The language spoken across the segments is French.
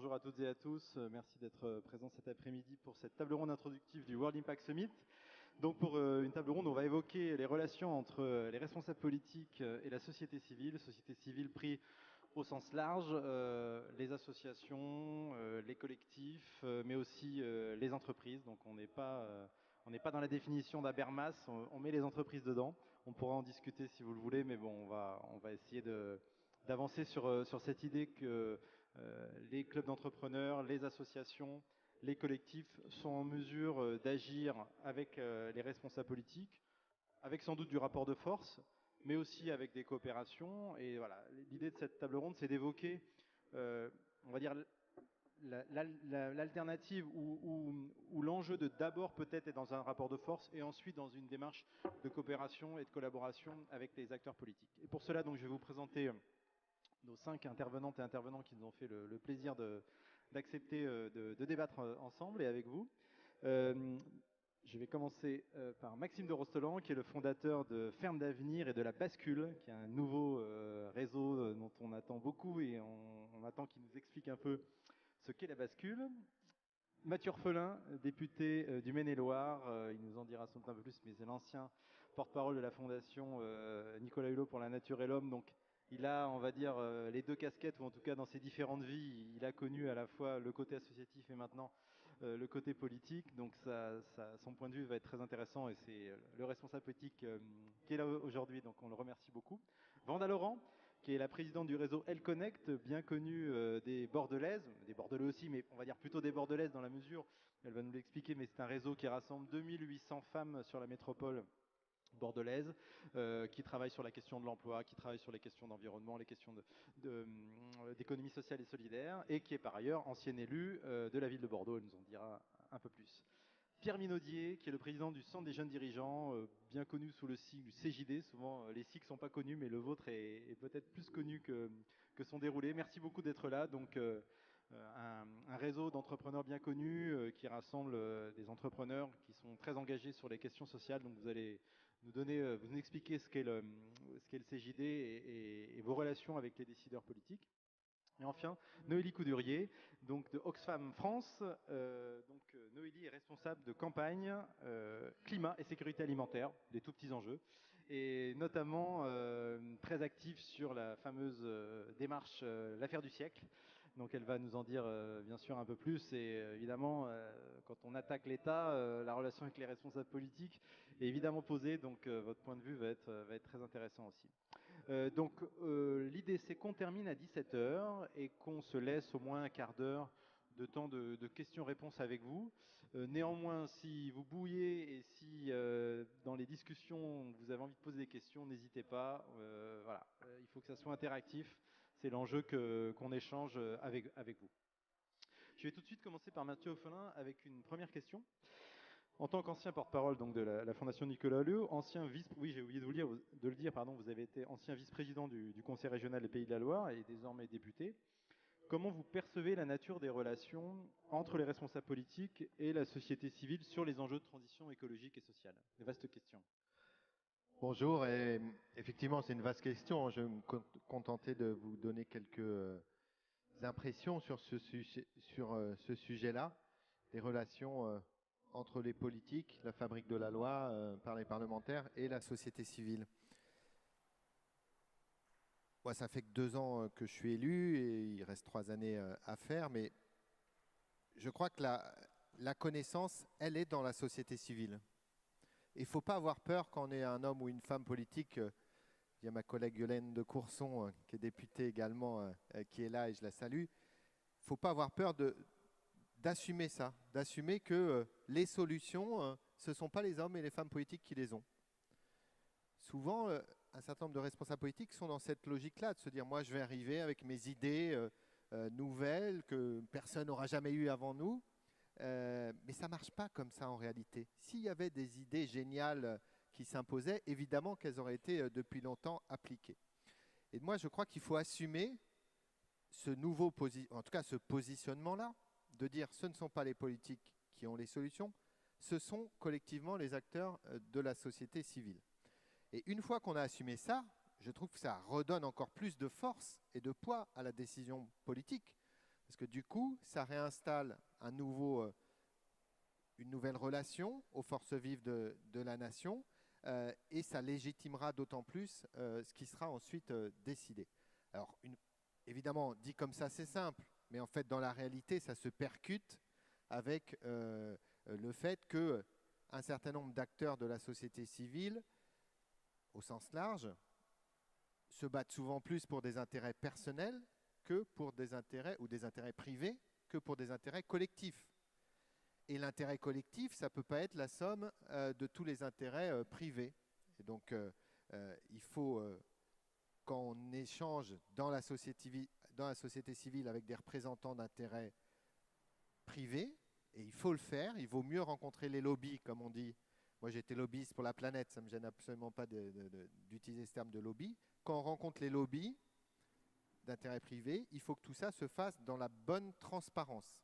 bonjour à toutes et à tous. Merci d'être présents cet après-midi pour cette table ronde introductive du World Impact Summit. Donc pour une table ronde, on va évoquer les relations entre les responsables politiques et la société civile pris au sens large, les associations, les collectifs, mais aussi les entreprises. Donc on n'est pas dans la définition d'Habermas, on met les entreprises dedans. On pourra en discuter si vous le voulez, mais bon, on va essayer d'avancer sur cette idée que les clubs d'entrepreneurs, les associations, les collectifs sont en mesure d'agir avec les responsables politiques, avec sans doute du rapport de force, mais aussi avec des coopérations. Et voilà, l'idée de cette table ronde, c'est d'évoquer, on va dire, l'alternative où l'enjeu de d'abord peut-être est dans un rapport de force et ensuite dans une démarche de coopération et de collaboration avec les acteurs politiques. Et pour cela, donc, je vais vous présenter nos 5 intervenantes et intervenants qui nous ont fait le plaisir d'accepter de débattre ensemble et avec vous. Je vais commencer par Maxime de Rostelan, qui est le fondateur de Ferme d'Avenir et de La Bascule, qui est un nouveau réseau dont on attend beaucoup et on attend qu'il nous explique un peu ce qu'est La Bascule. Mathieu Orphelin, député du Maine-et-Loire, il nous en dira sans doute un peu plus, mais c'est l'ancien porte-parole de la fondation Nicolas Hulot pour la nature et l'homme. Donc il a, on va dire, les deux casquettes, ou en tout cas dans ses différentes vies, il a connu à la fois le côté associatif et maintenant le côté politique. Donc son point de vue va être très intéressant et c'est le responsable politique qui est là aujourd'hui, donc on le remercie beaucoup. Vanda Laurent, qui est la présidente du réseau Elle Connect, bien connue des Bordelaises, des Bordelais aussi, mais on va dire plutôt des Bordelaises dans la mesure, elle va nous l'expliquer, mais c'est un réseau qui rassemble 2800 femmes sur la métropole bordelaise, qui travaillent sur la question de l'emploi, qui travaillent sur les questions d'environnement, les questions d'économie sociale et solidaire, et qui est par ailleurs ancienne élue de la ville de Bordeaux, elle nous en dira un peu plus. Pierre Minaudier, qui est le président du Centre des jeunes dirigeants, bien connu sous le sigle CJD. Souvent, les sigles sont pas connus, mais le vôtre est peut-être plus connu que son déroulé. Merci beaucoup d'être là. Donc, un réseau d'entrepreneurs bien connus qui rassemble des entrepreneurs qui sont très engagés sur les questions sociales. Donc, vous allez nous donner, vous nous expliquer ce qu'est le CJD et vos relations avec les décideurs politiques. Et enfin, Noélie Coudurier, donc de Oxfam France. Noélie est responsable de campagne climat et sécurité alimentaire, des tout petits enjeux, et notamment très active sur la fameuse démarche l'affaire du siècle. Donc elle va nous en dire bien sûr un peu plus. Et évidemment, quand on attaque l'État, la relation avec les responsables politiques est évidemment posée. Donc votre point de vue va être très intéressant aussi. L'idée c'est qu'on termine à 17h et qu'on se laisse au moins un quart d'heure de temps de questions-réponses avec vous. Néanmoins, si vous bouillez et si dans les discussions vous avez envie de poser des questions, n'hésitez pas. Voilà, il faut que ça soit interactif. C'est l'enjeu qu'on échange avec vous. Je vais tout de suite commencer par Mathieu Orphelin avec une première question. En tant qu'ancien porte-parole donc de la Fondation Nicolas Hulot, oui, j'ai oublié de le dire, vous avez été ancien vice-président du Conseil régional des Pays de la Loire et désormais député. Comment vous percevez la nature des relations entre les responsables politiques et la société civile sur les enjeux de transition écologique et sociale? Une vaste question. Bonjour, et effectivement c'est une vaste question. Je vais me contenter de vous donner quelques impressions sur ce sujet-là, des relations entre les politiques, la fabrique de la loi par les parlementaires et la société civile. Moi, ça fait que 2 ans que je suis élu et il reste 3 années à faire, mais je crois que la connaissance, elle est dans la société civile. Il ne faut pas avoir peur quand on est un homme ou une femme politique. Il y a ma collègue Yolaine de Courson, qui est députée également, qui est là et je la salue. Il ne faut pas avoir peur d'assumer ça, d'assumer que les solutions, ce ne sont pas les hommes et les femmes politiques qui les ont. Souvent, un certain nombre de responsables politiques sont dans cette logique-là, de se dire, moi je vais arriver avec mes idées nouvelles que personne n'aura jamais eues avant nous. Mais ça ne marche pas comme ça en réalité. S'il y avait des idées géniales qui s'imposaient, évidemment qu'elles auraient été depuis longtemps appliquées. Et moi, je crois qu'il faut assumer ce ce positionnement-là, de dire ce ne sont pas les politiques qui ont les solutions, ce sont collectivement les acteurs de la société civile. Et une fois qu'on a assumé ça, je trouve que ça redonne encore plus de force et de poids à la décision politique. Parce que du coup, ça réinstalle une nouvelle relation aux forces vives de la nation et ça légitimera d'autant plus ce qui sera ensuite décidé. Alors, évidemment, dit comme ça, c'est simple, mais en fait, dans la réalité, ça se percute avec le fait qu'un certain nombre d'acteurs de la société civile, au sens large, se battent souvent plus pour des intérêts personnels que pour des intérêts ou des intérêts privés que pour des intérêts collectifs. Et l'intérêt collectif, ça ne peut pas être la somme de tous les intérêts privés. Et donc, il faut, quand on échange dans la société civile avec des représentants d'intérêts privés, et il faut le faire, il vaut mieux rencontrer les lobbies, comme on dit. Moi, j'étais lobbyiste pour la planète, ça ne me gêne absolument pas d'utiliser ce terme de lobby. Quand on rencontre les lobbies d'intérêts privés, il faut que tout ça se fasse dans la bonne transparence.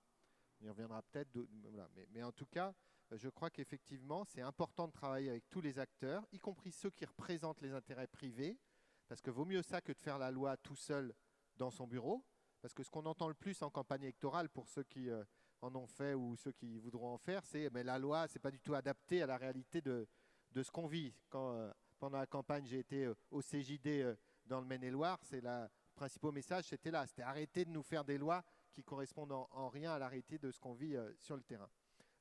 On y reviendra peut-être. Voilà. Mais en tout cas, je crois qu'effectivement, c'est important de travailler avec tous les acteurs, y compris ceux qui représentent les intérêts privés, parce que vaut mieux ça que de faire la loi tout seul dans son bureau. Parce que ce qu'on entend le plus en campagne électorale, pour ceux qui en ont fait ou ceux qui voudront en faire, c'est mais la loi, c'est pas du tout adapté à la réalité de ce qu'on vit. Quand pendant la campagne, j'ai été au CJD dans le Maine-et-Loire, le principal message, c'était là, c'était arrêter de nous faire des lois qui correspondent en rien à la réalité de ce qu'on vit sur le terrain.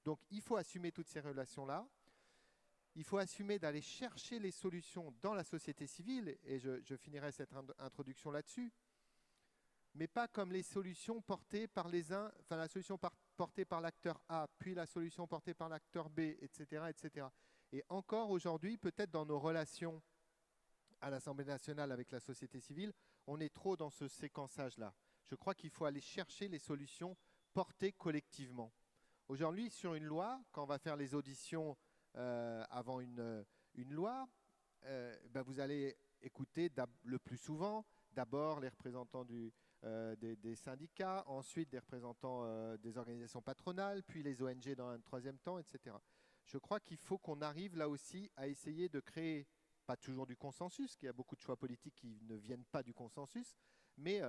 Donc, il faut assumer toutes ces relations-là. Il faut assumer d'aller chercher les solutions dans la société civile, et je finirai cette introduction là-dessus. Mais pas comme les solutions portées par les uns, enfin la solution portée par l'acteur A, puis la solution portée par l'acteur B, etc., etc. Et encore aujourd'hui, peut-être dans nos relations à l'Assemblée nationale avec la société civile, on est trop dans ce séquençage-là. Je crois qu'il faut aller chercher les solutions portées collectivement. Aujourd'hui, sur une loi, quand on va faire les auditions avant une loi, vous allez écouter le plus souvent d'abord les représentants des syndicats, ensuite des représentants des organisations patronales, puis les ONG dans un troisième temps, etc. Je crois qu'il faut qu'on arrive là aussi à essayer de créer, pas toujours du consensus, parce qu'il y a beaucoup de choix politiques qui ne viennent pas du consensus, mais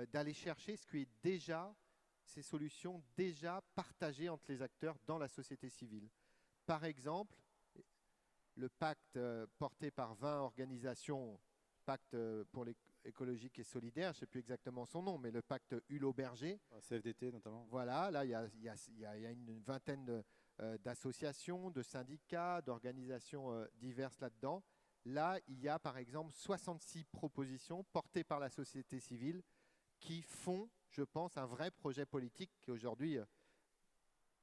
d'aller chercher ce qui est déjà, ces solutions déjà partagées entre les acteurs dans la société civile. Par exemple, le pacte porté par 20 organisations, pacte pour l'écologique et solidaire, je ne sais plus exactement son nom, mais le pacte Hulot-Berger. CFDT notamment. Voilà, là, il y a une vingtaine d'associations, de syndicats, d'organisations diverses là-dedans. Là, il y a par exemple 66 propositions portées par la société civile qui font, je pense, un vrai projet politique qui est aujourd'hui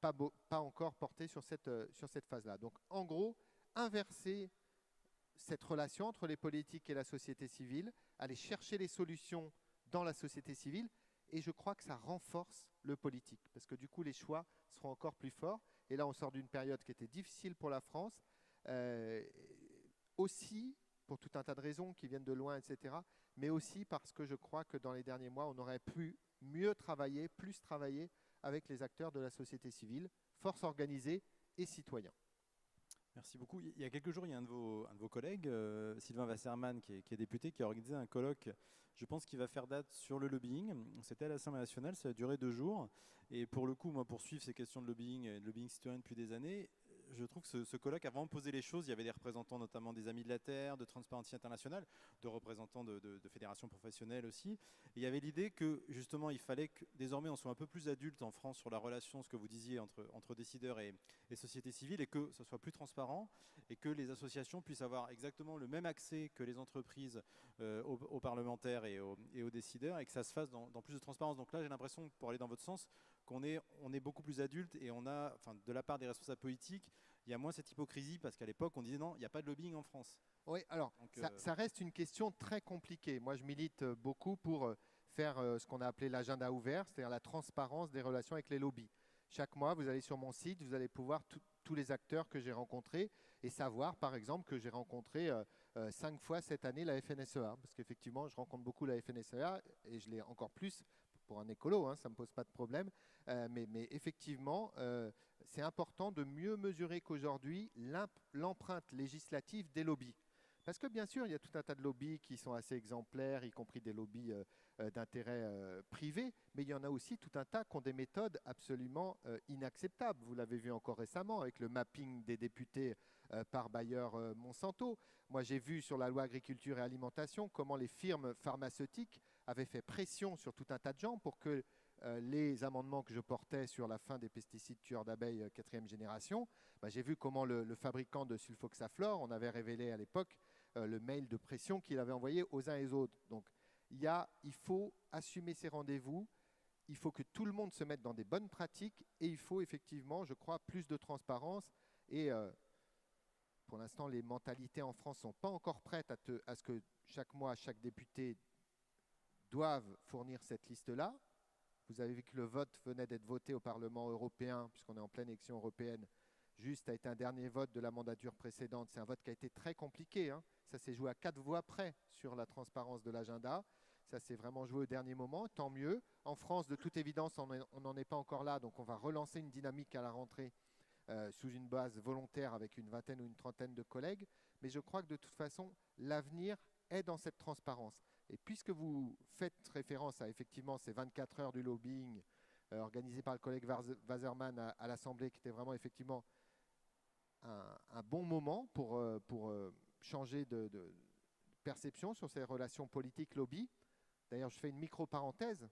pas encore porté sur cette phase-là. Donc, en gros, inverser cette relation entre les politiques et la société civile, aller chercher les solutions dans la société civile, et je crois que ça renforce le politique, parce que du coup, les choix seront encore plus forts. Et là, on sort d'une période qui était difficile pour la France, aussi pour tout un tas de raisons qui viennent de loin, etc., mais aussi parce que je crois que dans les derniers mois, on aurait pu mieux travailler, plus travailler avec les acteurs de la société civile, forces organisées et citoyens. Merci beaucoup. Il y a quelques jours, il y a un de vos collègues, Sylvain Wasserman, qui est député, qui a organisé un colloque, je pense qu'il va faire date sur le lobbying. C'était à l'Assemblée nationale, ça a duré 2 jours. Et pour le coup, moi, pour suivre ces questions de lobbying citoyen depuis des années, je trouve que ce colloque a vraiment posé les choses. Il y avait des représentants notamment des Amis de la Terre, de Transparency International, de représentants de fédérations professionnelles aussi. Et il y avait l'idée que justement il fallait que désormais on soit un peu plus adulte en France sur la relation, ce que vous disiez, entre décideurs et société civile, et que ce soit plus transparent et que les associations puissent avoir exactement le même accès que les entreprises aux parlementaires et aux décideurs, et que ça se fasse dans plus de transparence. Donc là, j'ai l'impression, pour aller dans votre sens, qu'on est beaucoup plus adulte, et on a, enfin, de la part des responsables politiques, il y a moins cette hypocrisie, parce qu'à l'époque, on disait non, il n'y a pas de lobbying en France. Oui, alors, donc, ça reste une question très compliquée. Moi, je milite beaucoup pour faire ce qu'on a appelé l'agenda ouvert, c'est-à-dire la transparence des relations avec les lobbies. Chaque mois, vous allez sur mon site, vous allez pouvoir tous les acteurs que j'ai rencontrés et savoir, par exemple, que j'ai rencontré 5 fois cette année la FNSEA, parce qu'effectivement, je rencontre beaucoup la FNSEA et je l'ai encore plus pour un écolo, hein, ça ne me pose pas de problème. Mais effectivement, c'est important de mieux mesurer qu'aujourd'hui l'empreinte législative des lobbies. Parce que bien sûr, il y a tout un tas de lobbies qui sont assez exemplaires, y compris des lobbies d'intérêt privé, mais il y en a aussi tout un tas qui ont des méthodes absolument inacceptables. Vous l'avez vu encore récemment avec le mapping des députés par Bayer Monsanto. Moi, j'ai vu sur la loi agriculture et alimentation comment les firmes pharmaceutiques avaient fait pression sur tout un tas de gens pour que les amendements que je portais sur la fin des pesticides tueurs d'abeilles 4e génération, j'ai vu comment le fabricant de sulfoxaflor, on avait révélé à l'époque le mail de pression qu'il avait envoyé aux uns et aux autres. Donc il faut assumer ses rendez-vous, il faut que tout le monde se mette dans des bonnes pratiques et il faut effectivement, je crois, plus de transparence. Et pour l'instant, les mentalités en France ne sont pas encore prêtes à ce que chaque mois, chaque député doive fournir cette liste-là. Vous avez vu que le vote venait d'être voté au Parlement européen, puisqu'on est en pleine élection européenne. Juste a été un dernier vote de la mandature précédente. C'est un vote qui a été très compliqué, hein. Ça s'est joué à 4 voix près sur la transparence de l'agenda. Ça s'est vraiment joué au dernier moment, tant mieux. En France, de toute évidence, on n'en est pas encore là, donc on va relancer une dynamique à la rentrée sous une base volontaire avec une vingtaine ou une trentaine de collègues. Mais je crois que de toute façon, l'avenir est dans cette transparence. Et puisque vous faites référence à effectivement ces 24 heures du lobbying organisé par le collègue Wasserman à l'Assemblée, qui était vraiment effectivement un bon moment pour changer de perception sur ces relations politiques-lobby. D'ailleurs, je fais une micro-parenthèse.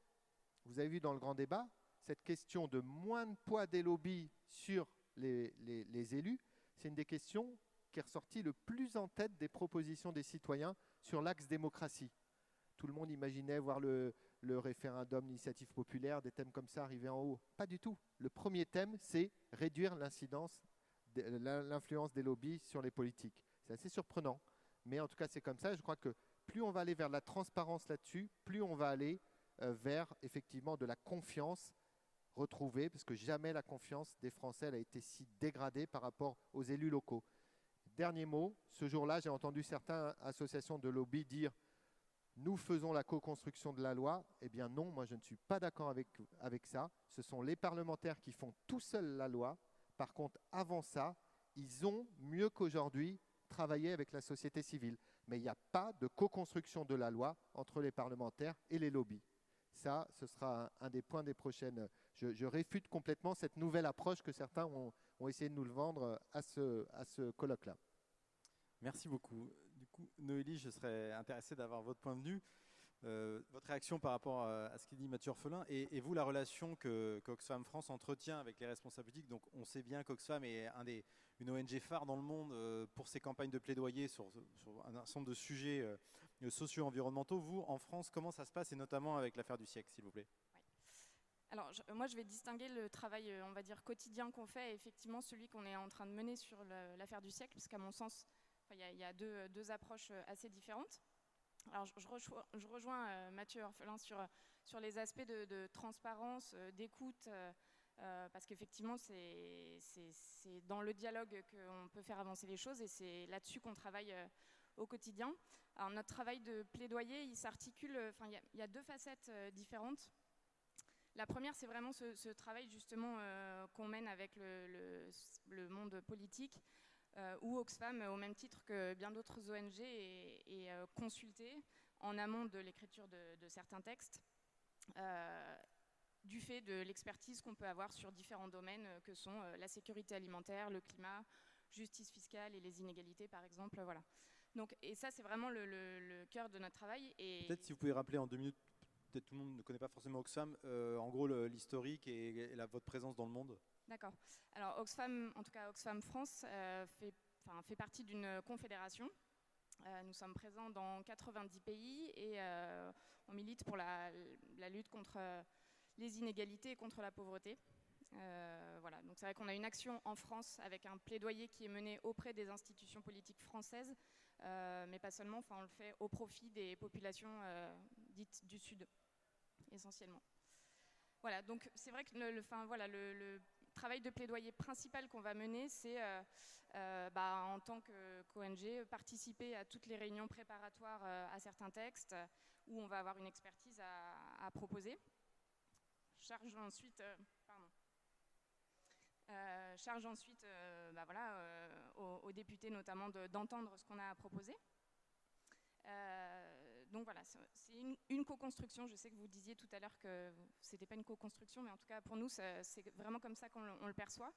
Vous avez vu dans le grand débat, cette question de moins de poids des lobbies sur les élus, c'est une des questions qui est ressortie le plus en tête des propositions des citoyens sur l'axe démocratie. Tout le monde imaginait voir le référendum d'initiative populaire, des thèmes comme ça arriver en haut. Pas du tout. Le premier thème, c'est réduire l'influence des lobbies sur les politiques. C'est assez surprenant, mais en tout cas, c'est comme ça. Je crois que plus on va aller vers la transparence là-dessus, plus on va aller vers effectivement de la confiance retrouvée, parce que jamais la confiance des Français elle a été si dégradée par rapport aux élus locaux. Dernier mot, ce jour-là, j'ai entendu certaines associations de lobby dire « nous faisons la co-construction de la loi ». Eh bien non, moi je ne suis pas d'accord avec ça. Ce sont les parlementaires qui font tout seuls la loi. Par contre, avant ça, ils ont mieux qu'aujourd'hui travaillé avec la société civile. Mais il n'y a pas de co-construction de la loi entre les parlementaires et les lobbies. Ça, ce sera un des points des prochaines. Je réfute complètement cette nouvelle approche que certains ont essayé de nous le vendre à ce colloque-là. Merci beaucoup. Du coup, Noélie, je serais intéressé d'avoir votre point de vue, votre réaction par rapport à ce qu'il dit Mathieu Orphelin, et vous, la relation qu'Oxfam France entretient avec les responsables politiques. Donc, on sait bien qu'Oxfam est une ONG phare dans le monde pour ses campagnes de plaidoyer sur un ensemble de sujets socio-environnementaux. Vous, en France, comment ça se passe, et notamment avec l'affaire du siècle, s'il vous plaît? Alors, moi, je vais distinguer le travail, on va dire, quotidien qu'on fait et effectivement celui qu'on est en train de mener sur l'affaire du siècle, parce qu'à mon sens, il y a deux approches assez différentes. Alors, je rejoins Mathieu Orphelin sur les aspects de transparence, d'écoute, parce qu'effectivement, c'est dans le dialogue qu'on peut faire avancer les choses et c'est là-dessus qu'on travaille au quotidien. Alors, notre travail de plaidoyer, il s'articule, il y a deux facettes différentes. La première, c'est vraiment ce travail justement qu'on mène avec le monde politique, où Oxfam, au même titre que bien d'autres ONG, est consulté en amont de l'écriture de certains textes, du fait de l'expertise qu'on peut avoir sur différents domaines que sont la sécurité alimentaire, le climat, justice fiscale et les inégalités, par exemple. Voilà. Donc, et ça, c'est vraiment le cœur de notre travail. Peut-être si vous pouvez rappeler en 2 minutes, peut-être tout le monde ne connaît pas forcément Oxfam, en gros l'historique et votre présence dans le monde. D'accord. Alors Oxfam, en tout cas Oxfam France, fait partie d'une confédération. Nous sommes présents dans 90 pays et on milite pour la lutte contre les inégalités et contre la pauvreté. Voilà. Donc c'est vrai qu'on a une action en France avec un plaidoyer qui est mené auprès des institutions politiques françaises, mais pas seulement, on le fait au profit des populations dites du Sud, essentiellement. Voilà, donc c'est vrai que le travail de plaidoyer principal qu'on va mener, c'est en tant qu'ONG, participer à toutes les réunions préparatoires à certains textes où on va avoir une expertise à proposer. Charge ensuite, aux députés notamment d'entendre ce qu'on a à proposer. Donc voilà, c'est une co-construction. Je sais que vous disiez tout à l'heure que c'était pas une co-construction, mais en tout cas pour nous, c'est vraiment comme ça qu'on le perçoit.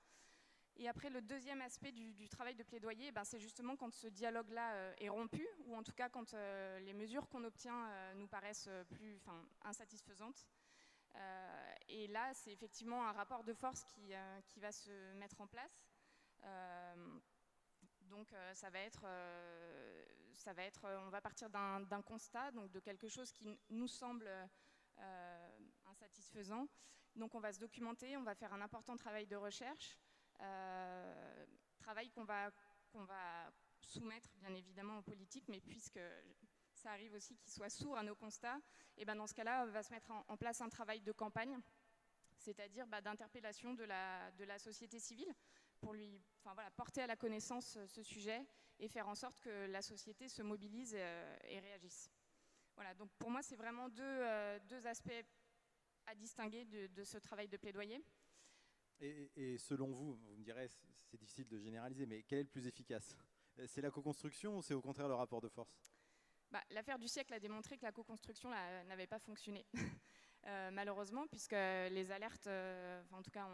Et après, le deuxième aspect du travail de plaidoyer, ben, c'est justement quand ce dialogue-là est rompu, ou en tout cas quand les mesures qu'on obtient nous paraissent insatisfaisantes. Et là, c'est effectivement un rapport de force qui va se mettre en place. Donc ça va être, on va partir d'un constat, donc de quelque chose qui nous semble insatisfaisant. Donc on va se documenter, on va faire un important travail de recherche, travail qu'on va soumettre bien évidemment aux politiques, mais puisque ça arrive aussi qu'ils soient sourds à nos constats, et ben dans ce cas-là, on va se mettre en place un travail de campagne, c'est-à-dire d'interpellation de la société civile, pour lui porter à la connaissance ce sujet et faire en sorte que la société se mobilise et réagisse. Voilà, donc pour moi, c'est vraiment deux aspects à distinguer de ce travail de plaidoyer. Et selon vous, vous me direz, c'est difficile de généraliser, mais quel est le plus efficace? C'est la co-construction ou c'est au contraire le rapport de force? L'affaire du siècle a démontré que la co-construction n'avait pas fonctionné, malheureusement, puisque les alertes, en tout cas,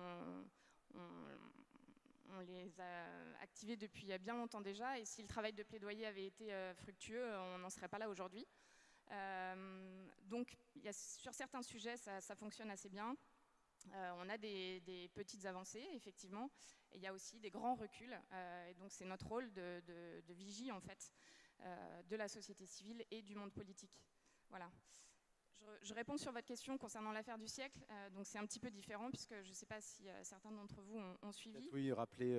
on les a activées depuis bien longtemps déjà, et si le travail de plaidoyer avait été fructueux, on n'en serait pas là aujourd'hui. Donc, sur certains sujets, ça fonctionne assez bien. On a des petites avancées, effectivement, et il y a aussi des grands reculs, et donc c'est notre rôle de vigie, en fait, de la société civile et du monde politique. Voilà. Je réponds sur votre question concernant l'affaire du siècle, donc c'est un petit peu différent, puisque je ne sais pas si certains d'entre vous ont suivi. Oui, rappelez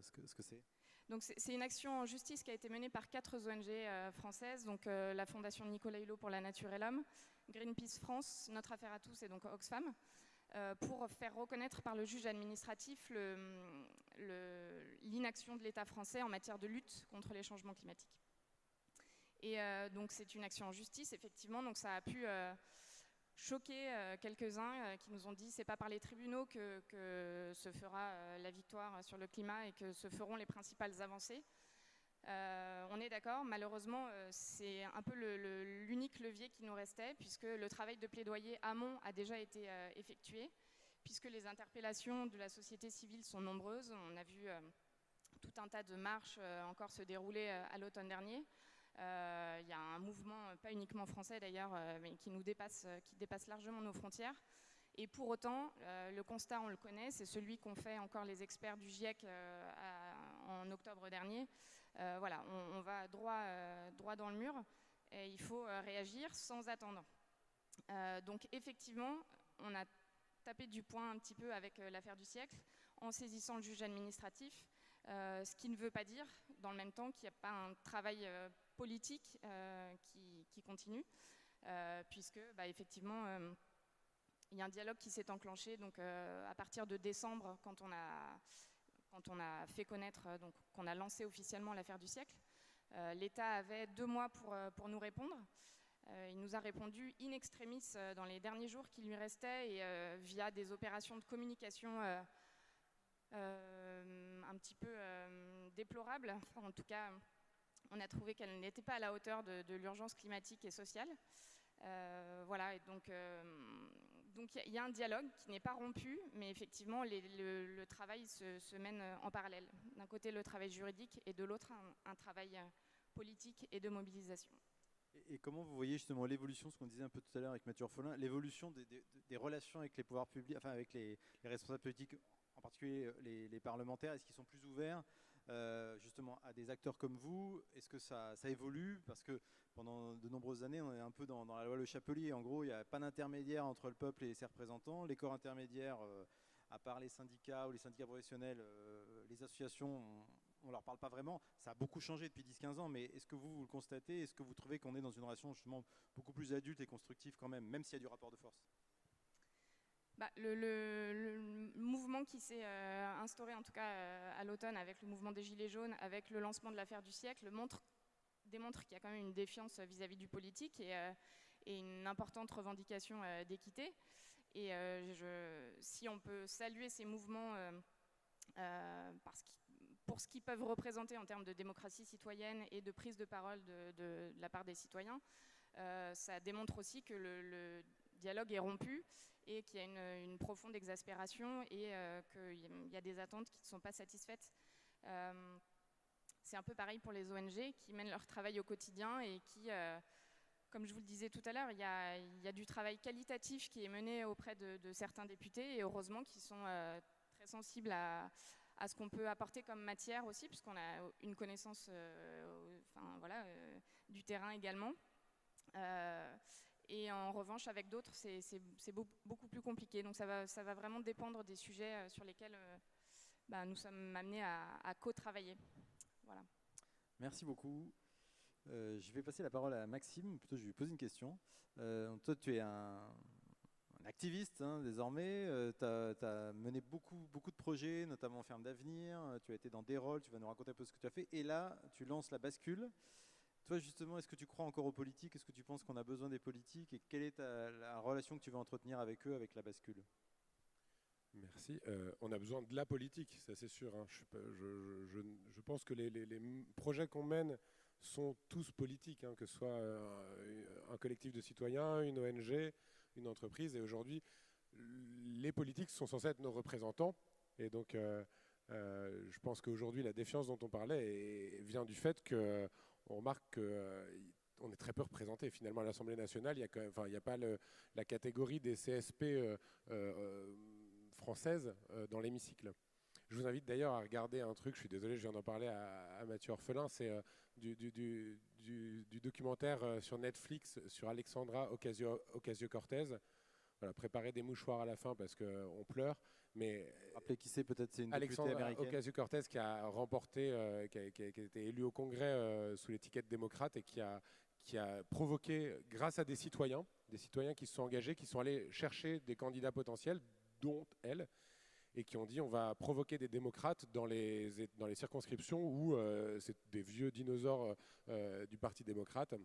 ce que c'est. Donc c'est une action en justice qui a été menée par 4 ONG françaises, donc la Fondation Nicolas Hulot pour la nature et l'homme, Greenpeace France, Notre Affaire à tous et donc Oxfam, pour faire reconnaître par le juge administratif l'inaction de l'État français en matière de lutte contre les changements climatiques. Et donc c'est une action en justice, effectivement, donc ça a pu choquer quelques-uns qui nous ont dit c'est pas par les tribunaux que se fera la victoire sur le climat et que se feront les principales avancées. On est d'accord, malheureusement, c'est un peu l'unique levier qui nous restait, puisque le travail de plaidoyer amont a déjà été effectué, puisque les interpellations de la société civile sont nombreuses. On a vu tout un tas de marches encore se dérouler à l'automne dernier. Il y a un mouvement, pas uniquement français d'ailleurs, mais qui dépasse largement nos frontières. Et pour autant, le constat, on le connaît, c'est celui qu'ont fait encore les experts du GIEC en octobre dernier. Voilà, on va droit dans le mur et il faut réagir sans attendre. Donc effectivement, on a tapé du poing un petit peu avec l'affaire du siècle en saisissant le juge administratif, ce qui ne veut pas dire, dans le même temps, qu'il n'y a pas un travail politique qui continue, puisque effectivement, il y a un dialogue qui s'est enclenché donc, à partir de décembre, quand on a fait connaître, donc qu'on a lancé officiellement l'affaire du siècle. L'État avait 2 mois pour nous répondre. Il nous a répondu in extremis dans les derniers jours qui lui restaient et via des opérations de communication un petit peu déplorables. Enfin, en tout cas, on a trouvé qu'elle n'était pas à la hauteur de l'urgence climatique et sociale. Voilà, et donc il y a un dialogue qui n'est pas rompu, mais effectivement, le travail se mène en parallèle. D'un côté, le travail juridique, et de l'autre, un travail politique et de mobilisation. Et comment vous voyez justement l'évolution, ce qu'on disait un peu tout à l'heure avec Mathieu Orphelin, l'évolution des relations avec les pouvoirs publics, enfin avec les responsables politiques, en particulier les parlementaires? Est-ce qu'ils sont plus ouverts justement à des acteurs comme vous? Est-ce que ça évolue? Parce que pendant de nombreuses années, on est un peu dans la loi Le Chapelier. En gros, il n'y a pas d'intermédiaire entre le peuple et ses représentants. Les corps intermédiaires, à part les syndicats ou les syndicats professionnels, les associations, on ne leur parle pas vraiment. Ça a beaucoup changé depuis 10-15 ans, mais est-ce que vous le constatez? Est-ce que vous trouvez qu'on est dans une relation justement beaucoup plus adulte et constructive quand même s'il y a du rapport de force? Le mouvement qui s'est instauré, en tout cas à l'automne, avec le mouvement des Gilets jaunes, avec le lancement de l'affaire du siècle, démontre qu'il y a quand même une défiance vis-à-vis du politique et une importante revendication d'équité. Et si on peut saluer ces mouvements pour ce qu'ils peuvent représenter en termes de démocratie citoyenne et de prise de parole de la part des citoyens, ça démontre aussi que le dialogue est rompu et qu'il y a une profonde exaspération et qu'il y a des attentes qui ne sont pas satisfaites. C'est un peu pareil pour les ONG qui mènent leur travail au quotidien et qui, comme je vous le disais tout à l'heure, il y a du travail qualitatif qui est mené auprès de certains députés et heureusement qu'ils sont très sensibles à ce qu'on peut apporter comme matière aussi, puisqu'on a une connaissance du terrain également. Et en revanche, avec d'autres, c'est beaucoup plus compliqué. Donc ça va vraiment dépendre des sujets sur lesquels nous sommes amenés à co-travailler. Voilà. Merci beaucoup. Je vais passer la parole à Maxime. Plutôt, je vais lui poser une question. Toi, tu es un activiste désormais. Tu as mené beaucoup de projets, notamment en Ferme d'Avenir. Tu as été dans des rôles. Tu vas nous raconter un peu ce que tu as fait. Et là, tu lances la bascule. Toi, justement, est-ce que tu crois encore aux politiques? Est-ce que tu penses qu'on a besoin des politiques? Et quelle est la relation que tu veux entretenir avec eux, avec la bascule? Merci. On a besoin de la politique, ça c'est sûr. Hein. Je pense que les projets qu'on mène sont tous politiques, hein, que ce soit un collectif de citoyens, une ONG, une entreprise. Et aujourd'hui, les politiques sont censés être nos représentants. Et donc, je pense qu'aujourd'hui, la défiance dont on parlait vient du fait qu'on remarque qu'on est très peu représenté. Finalement, à l'Assemblée nationale, il n'y a pas la catégorie des CSP françaises dans l'hémicycle. Je vous invite d'ailleurs à regarder un truc, je suis désolé, je viens d'en parler à Mathieu Orphelin, c'est du documentaire sur Netflix sur Alexandra Ocasio-Cortez. Voilà, préparez des mouchoirs à la fin parce qu'on pleure. Mais rappelez qui c'est, peut-être c'est une députée américaine. Ocasio-Cortez qui a remporté, qui a été élue au Congrès sous l'étiquette démocrate et qui a provoqué, grâce à des citoyens qui se sont engagés, qui sont allés chercher des candidats potentiels, dont elle, et qui ont dit on va provoquer des démocrates dans les circonscriptions où c'est des vieux dinosaures du Parti démocrate.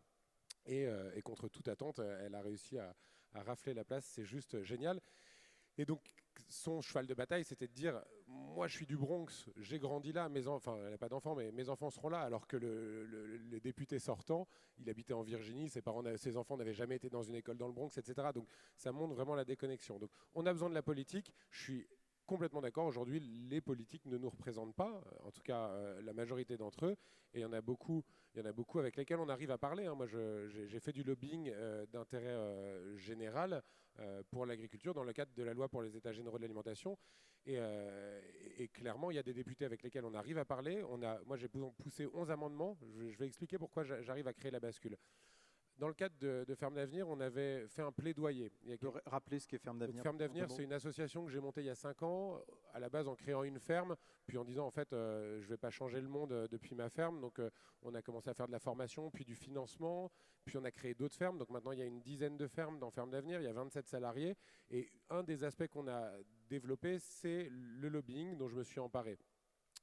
Et contre toute attente, elle a réussi à rafler la place. C'est juste génial. Et donc, son cheval de bataille, c'était de dire moi, je suis du Bronx, j'ai grandi là, elle n'a pas d'enfants, mais mes enfants seront là, alors que le député sortant, il habitait en Virginie, ses enfants n'avaient jamais été dans une école dans le Bronx, etc. Donc, ça montre vraiment la déconnexion. Donc, on a besoin de la politique. Je suis complètement d'accord. Aujourd'hui, les politiques ne nous représentent pas, en tout cas la majorité d'entre eux, et il y en a beaucoup avec lesquels on arrive à parler. Hein. Moi, j'ai fait du lobbying d'intérêt général pour l'agriculture dans le cadre de la loi pour les états généraux de l'alimentation, et clairement, il y a des députés avec lesquels on arrive à parler. Moi, j'ai poussé 11 amendements. Je vais expliquer pourquoi j'arrive à créer la bascule. Dans le cadre de Ferme d'Avenir, on avait fait un plaidoyer. Tu peux rappeler ce qu'est Ferme d'Avenir? Ferme d'Avenir, c'est une association que j'ai montée il y a 5 ans, à la base en créant une ferme, puis en disant en fait je ne vais pas changer le monde depuis ma ferme. Donc on a commencé à faire de la formation, puis du financement, puis on a créé d'autres fermes. Donc maintenant il y a une dizaine de fermes dans Ferme d'Avenir, il y a 27 salariés. Et un des aspects qu'on a développé, c'est le lobbying dont je me suis emparé.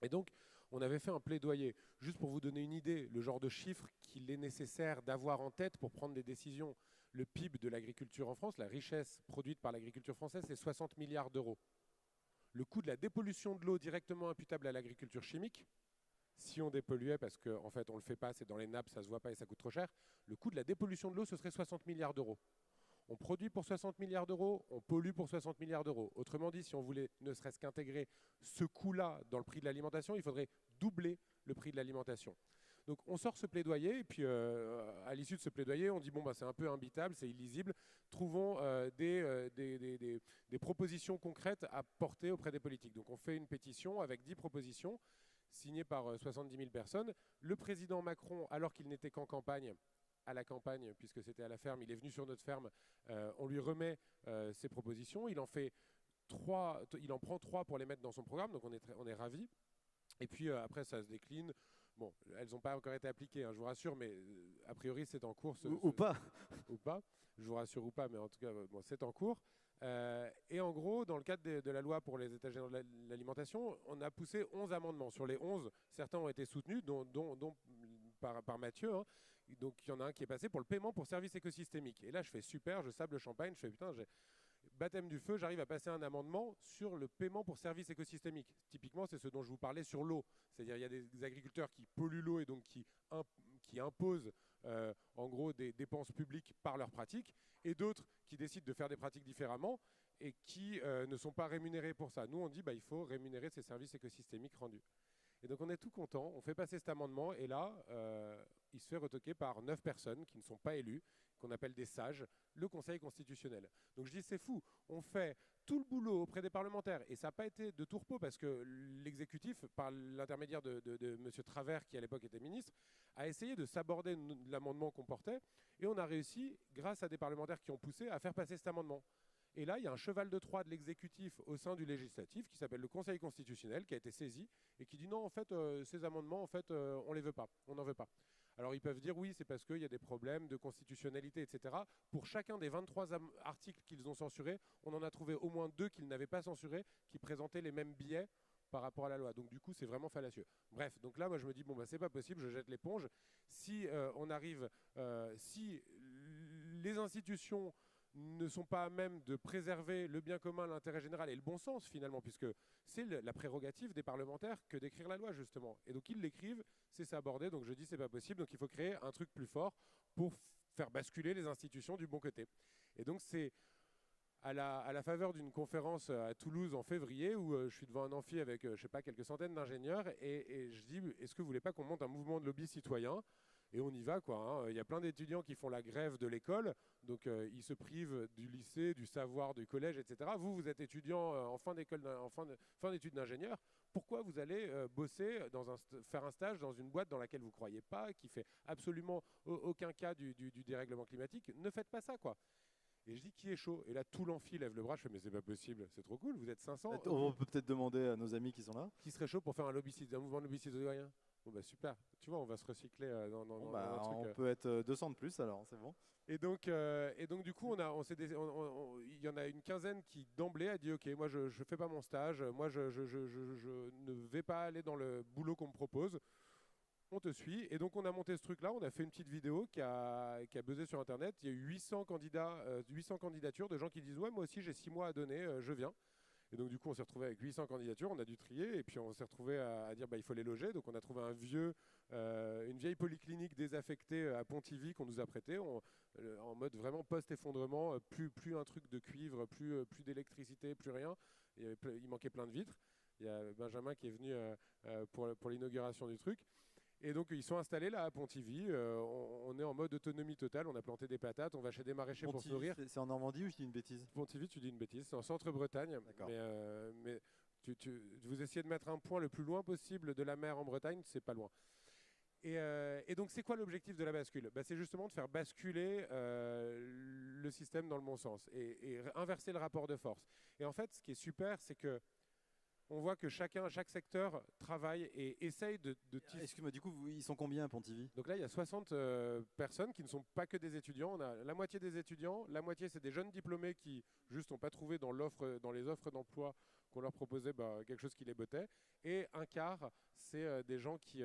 Et donc, on avait fait un plaidoyer, juste pour vous donner une idée, le genre de chiffres qu'il est nécessaire d'avoir en tête pour prendre des décisions. Le PIB de l'agriculture en France, la richesse produite par l'agriculture française, c'est 60 milliards d'euros. Le coût de la dépollution de l'eau directement imputable à l'agriculture chimique, si on dépolluait, parce qu'en fait on ne le fait pas, c'est dans les nappes, ça ne se voit pas et ça coûte trop cher, le coût de la dépollution de l'eau, ce serait 60 milliards d'euros. On produit pour 60 milliards d'euros, on pollue pour 60 milliards d'euros. Autrement dit, si on voulait ne serait-ce qu'intégrer ce coût-là dans le prix de l'alimentation, il faudrait doubler le prix de l'alimentation. Donc on sort ce plaidoyer, et puis à l'issue de ce plaidoyer, on dit bon, c'est un peu imbitable, c'est illisible, trouvons des propositions concrètes à porter auprès des politiques. Donc on fait une pétition avec 10 propositions, signée par 70 000 personnes. Le président Macron, alors qu'il n'était qu'en campagne, à la campagne, puisque c'était à la ferme, il est venu sur notre ferme, on lui remet ses propositions, il en prend 3 pour les mettre dans son programme, donc on est ravis. Et puis après ça se décline, bon, elles n'ont pas encore été appliquées, hein, je vous rassure, mais a priori c'est en cours. Ou pas. Ou pas, je vous rassure ou pas, mais en tout cas bon, c'est en cours. Et en gros, dans le cadre de la loi pour les états généraux de l'alimentation, on a poussé 11 amendements. Sur les 11, certains ont été soutenus, dont par Mathieu, hein. Donc il y en a un qui est passé pour le paiement pour services écosystémiques. Et là je fais super, je sable le champagne, je fais putain, baptême du feu, j'arrive à passer un amendement sur le paiement pour services écosystémiques. Typiquement, c'est ce dont je vous parlais sur l'eau. C'est-à-dire il y a des agriculteurs qui polluent l'eau et donc qui imposent en gros des dépenses publiques par leurs pratiques, et d'autres qui décident de faire des pratiques différemment et qui ne sont pas rémunérés pour ça. Nous, on dit il faut rémunérer ces services écosystémiques rendus. Et donc on est tout content, on fait passer cet amendement, et là, il se fait retoquer par 9 personnes qui ne sont pas élues, qu'on appelle des sages, le Conseil constitutionnel. Donc je dis, c'est fou, on fait tout le boulot auprès des parlementaires, et ça n'a pas été de tourpeau, parce que l'exécutif, par l'intermédiaire de M. Travers, qui à l'époque était ministre, a essayé de s'aborder l'amendement qu'on portait, et on a réussi, grâce à des parlementaires qui ont poussé, à faire passer cet amendement. Et là, il y a un cheval de Troie de l'exécutif au sein du législatif qui s'appelle le Conseil constitutionnel, qui a été saisi et qui dit non, en fait, ces amendements, en fait, on les veut pas, on n'en veut pas. Alors ils peuvent dire oui, c'est parce qu'il y a des problèmes de constitutionnalité, etc. Pour chacun des 23 articles qu'ils ont censurés, on en a trouvé au moins 2 qu'ils n'avaient pas censurés, qui présentaient les mêmes biais par rapport à la loi. Donc du coup, c'est vraiment fallacieux. Bref, donc là, moi, je me dis, bon, c'est pas possible, je jette l'éponge. Si on arrive, si les institutions ne sont pas à même de préserver le bien commun, l'intérêt général et le bon sens finalement, puisque c'est la prérogative des parlementaires que d'écrire la loi justement. Et donc ils l'écrivent, c'est s'aborder, donc je dis c'est pas possible, donc il faut créer un truc plus fort pour faire basculer les institutions du bon côté. Et donc c'est à la faveur d'une conférence à Toulouse en février où je suis devant un amphi avec je sais pas, quelques centaines d'ingénieurs et je dis est-ce que vous voulez pas qu'on monte un mouvement de lobby citoyen ? Et on y va, quoi. Hein. Il y a plein d'étudiants qui font la grève de l'école, donc ils se privent du lycée, du savoir, du collège, etc. Vous êtes étudiant en fin d'études d'ingénieur. Pourquoi vous allez bosser, faire un stage dans une boîte dans laquelle vous ne croyez pas, qui fait absolument aucun cas du dérèglement climatique? Ne faites pas ça, quoi. Et je dis qui est chaud? Et là, tout l'amphi lève le bras. Je fais mais c'est pas possible, c'est trop cool. Vous êtes 500. On peut peut-être demander à nos amis qui sont là. Qui serait chaud pour faire un mouvement de lobby citoyen? Bon bah super, tu vois, on va se recycler dans un truc. On peut être 200 de plus alors, c'est bon. Et donc du coup, il y en a une quinzaine qui d'emblée a dit ok, moi je fais pas mon stage, moi je ne vais pas aller dans le boulot qu'on me propose. On te suit. Et donc on a monté ce truc-là, on a fait une petite vidéo qui a buzzé sur Internet. Il y a eu 800 candidatures de gens qui disent ouais, moi aussi j'ai 6 mois à donner, je viens. Et donc du coup on s'est retrouvé avec 800 candidatures, on a dû trier et puis on s'est retrouvé à dire il faut les loger. Donc on a trouvé une vieille polyclinique désaffectée à Pontivy qu'on nous a prêté en mode vraiment post-effondrement, plus un truc de cuivre, plus d'électricité, plus rien. Il manquait plein de vitres. Il y a Benjamin qui est venu pour l'inauguration du truc. Et donc ils sont installés là à Pontivy, on est en mode autonomie totale, on a planté des patates, on va chez des maraîchers pour se nourrir. C'est en Normandie ou je dis une bêtise? Pontivy, tu dis une bêtise, c'est en centre-Bretagne. Mais vous essayez de mettre un point le plus loin possible de la mer en Bretagne, c'est pas loin. Et donc c'est quoi l'objectif de la bascule? C'est justement de faire basculer le système dans le bon sens et inverser le rapport de force. Et en fait, ce qui est super, c'est que on voit que chaque secteur travaille et essaye de tisser. Excuse-moi, du coup, ils sont combien à Pontivy? Donc là, il y a 60 personnes qui ne sont pas que des étudiants. On a la moitié des étudiants, la moitié, c'est des jeunes diplômés qui, juste, n'ont pas trouvé dans les offres d'emploi qu'on leur proposait quelque chose qui les bottait. Et un quart, c'est des gens qui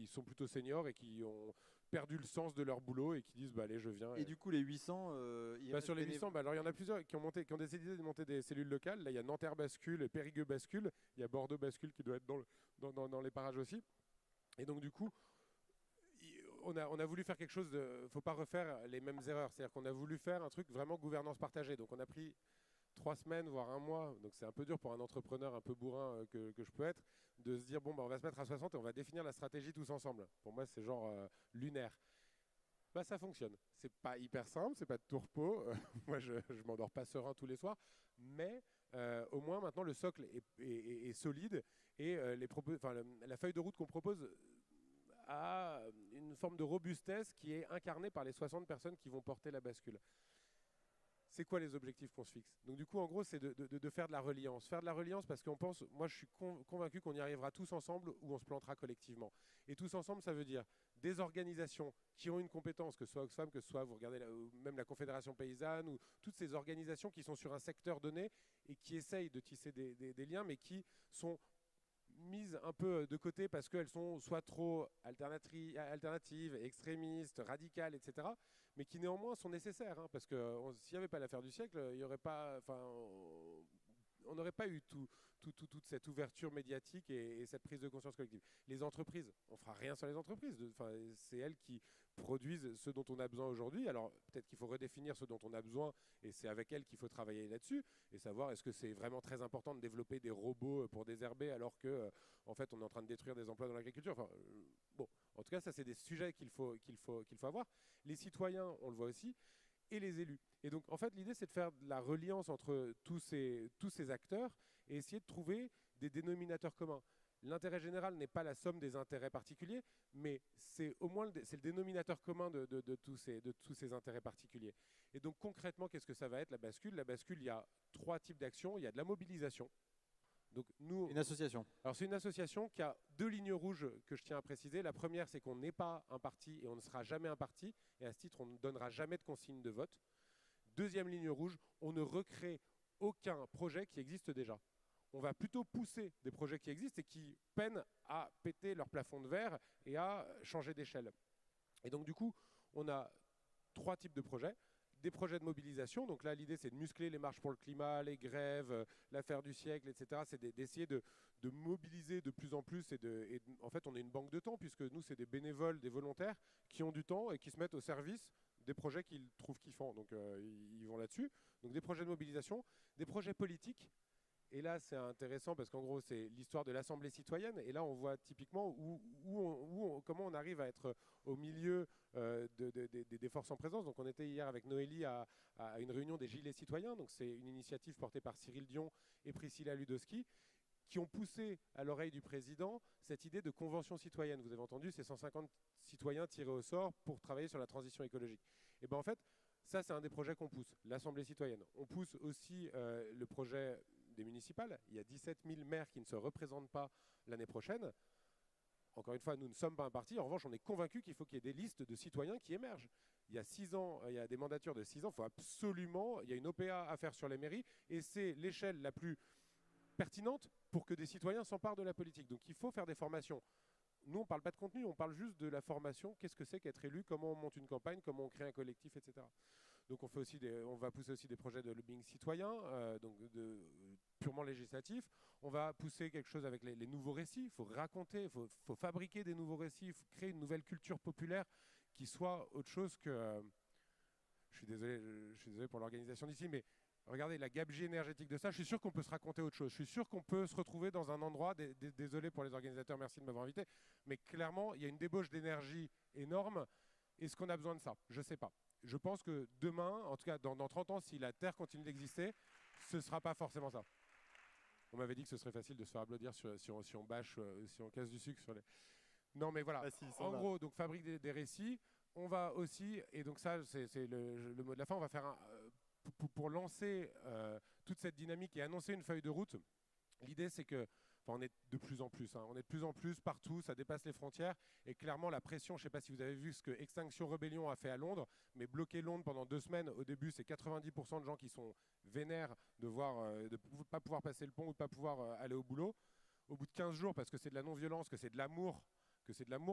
sont plutôt seniors et qui ont perdu le sens de leur boulot et qui disent allez, je viens. Et du coup les 800 sur les 800 alors il y en a plusieurs qui ont décidé de monter des cellules locales. Là il y a Nanterre Bascule et Périgueux Bascule, il y a Bordeaux Bascule qui doit être dans les parages aussi. Et donc du coup on a voulu faire quelque chose faut pas refaire les mêmes erreurs, c'est-à-dire qu'on a voulu faire un truc vraiment gouvernance partagée. Donc on a pris 3 semaines, voire un mois, donc c'est un peu dur pour un entrepreneur un peu bourrin que je peux être, de se dire bon on va se mettre à 60 et on va définir la stratégie tous ensemble. Pour moi c'est genre lunaire. Ça fonctionne. C'est pas hyper simple, c'est pas de tourpeau. Moi je m'endors pas serein tous les soirs, mais au moins maintenant le socle est solide et la feuille de route qu'on propose a une forme de robustesse qui est incarnée par les 60 personnes qui vont porter la bascule. C'est quoi les objectifs qu'on se fixe? Donc du coup, en gros, c'est de faire de la reliance. Faire de la reliance parce qu'on pense, moi je suis convaincu qu'on y arrivera tous ensemble ou on se plantera collectivement. Et tous ensemble, ça veut dire des organisations qui ont une compétence, que ce soit Oxfam, que ce soit, vous regardez même la Confédération Paysanne, ou toutes ces organisations qui sont sur un secteur donné et qui essayent de tisser des liens, mais qui sont mises un peu de côté parce qu'elles sont soit trop alternatives, extrémistes, radicales, etc., mais qui néanmoins sont nécessaires, hein, parce que s'il n'y avait pas l'affaire du siècle, il y aurait pas, on n'aurait pas eu toute cette ouverture médiatique et cette prise de conscience collective. Les entreprises, on ne fera rien sur les entreprises. C'est elles qui produisent ce dont on a besoin aujourd'hui. Alors peut-être qu'il faut redéfinir ce dont on a besoin et c'est avec elles qu'il faut travailler là-dessus et savoir est-ce que c'est vraiment très important de développer des robots pour désherber alors que en fait on est en train de détruire des emplois dans l'agriculture. Enfin, bon, en tout cas ça c'est des sujets qu'il faut avoir. Les citoyens, on le voit aussi, et les élus. Et donc en fait l'idée c'est de faire de la reliance entre tous ces acteurs et essayer de trouver des dénominateurs communs. L'intérêt général n'est pas la somme des intérêts particuliers, mais c'est au moins c'est le dénominateur commun de tous ces intérêts particuliers. Et donc concrètement, qu'est-ce que ça va être la bascule? La bascule, il y a 3 types d'actions. Il y a de la mobilisation. Donc nous, une association. Alors c'est une association qui a 2 lignes rouges que je tiens à préciser. La première, c'est qu'on n'est pas un parti et on ne sera jamais un parti. Et à ce titre, on ne donnera jamais de consigne de vote. Deuxième ligne rouge, on ne recrée aucun projet qui existe déjà. On va plutôt pousser des projets qui existent et qui peinent à péter leur plafond de verre et à changer d'échelle. Et donc du coup, on a 3 types de projets. Des projets de mobilisation, donc là l'idée c'est de muscler les marches pour le climat, les grèves, l'affaire du siècle, etc. C'est d'essayer de mobiliser de plus en plus et en fait on est une banque de temps puisque nous c'est des bénévoles, des volontaires qui ont du temps et qui se mettent au service des projets qu'ils trouvent kiffants, donc ils vont là-dessus. Donc des projets de mobilisation, des projets politiques. Et là, c'est intéressant parce qu'en gros, c'est l'histoire de l'Assemblée citoyenne. Et là, on voit typiquement comment on arrive à être au milieu des forces en présence. Donc, on était hier avec Noélie à une réunion des Gilets citoyens. Donc, c'est une initiative portée par Cyril Dion et Priscilla Ludowski qui ont poussé à l'oreille du président cette idée de convention citoyenne. Vous avez entendu, c'est 150 citoyens tirés au sort pour travailler sur la transition écologique. Et bien, en fait, ça, c'est un des projets qu'on pousse, l'Assemblée citoyenne. On pousse aussi le projet des municipales. Il y a 17 000 maires qui ne se représentent pas l'année prochaine. Encore une fois, nous ne sommes pas un parti. En revanche, on est convaincus qu'il faut qu'il y ait des listes de citoyens qui émergent. Il y a 6 ans, il y a des mandatures de 6 ans. Il faut absolument, il y a une OPA à faire sur les mairies et c'est l'échelle la plus pertinente pour que des citoyens s'emparent de la politique. Donc il faut faire des formations. Nous, on ne parle pas de contenu, on parle juste de la formation. Qu'est-ce que c'est qu'être élu? Comment on monte une campagne? Comment on crée un collectif, etc. Donc on va pousser aussi des projets de lobbying citoyen, donc purement législatif. On va pousser quelque chose avec les nouveaux récits. Il faut raconter, il faut fabriquer des nouveaux récits, il faut créer une nouvelle culture populaire qui soit autre chose que... je suis désolé pour l'organisation d'ici, mais regardez la gabegie énergétique de ça. Je suis sûr qu'on peut se raconter autre chose. Je suis sûr qu'on peut se retrouver dans un endroit, désolé pour les organisateurs, merci de m'avoir invité, mais clairement, il y a une débauche d'énergie énorme. Est-ce qu'on a besoin de ça? Je ne sais pas. Je pense que demain, en tout cas dans 30 ans, si la Terre continue d'exister, ce ne sera pas forcément ça. On m'avait dit que ce serait facile de se faire applaudir si on bâche, si on casse du sucre sur les... Non mais voilà, en gros, donc fabrique des récits. On va aussi, et donc ça c'est le mot de la fin, on va faire pour lancer toute cette dynamique et annoncer une feuille de route. L'idée c'est que on est de plus en plus, on est de plus en plus partout, ça dépasse les frontières. Et clairement, la pression, je ne sais pas si vous avez vu ce que Extinction Rebellion a fait à Londres, mais bloquer Londres pendant 2 semaines, au début, c'est 90% de gens qui sont vénères de ne pas pouvoir passer le pont ou de ne pas pouvoir aller au boulot. Au bout de 15 jours, parce que c'est de la non-violence, que c'est de l'amour,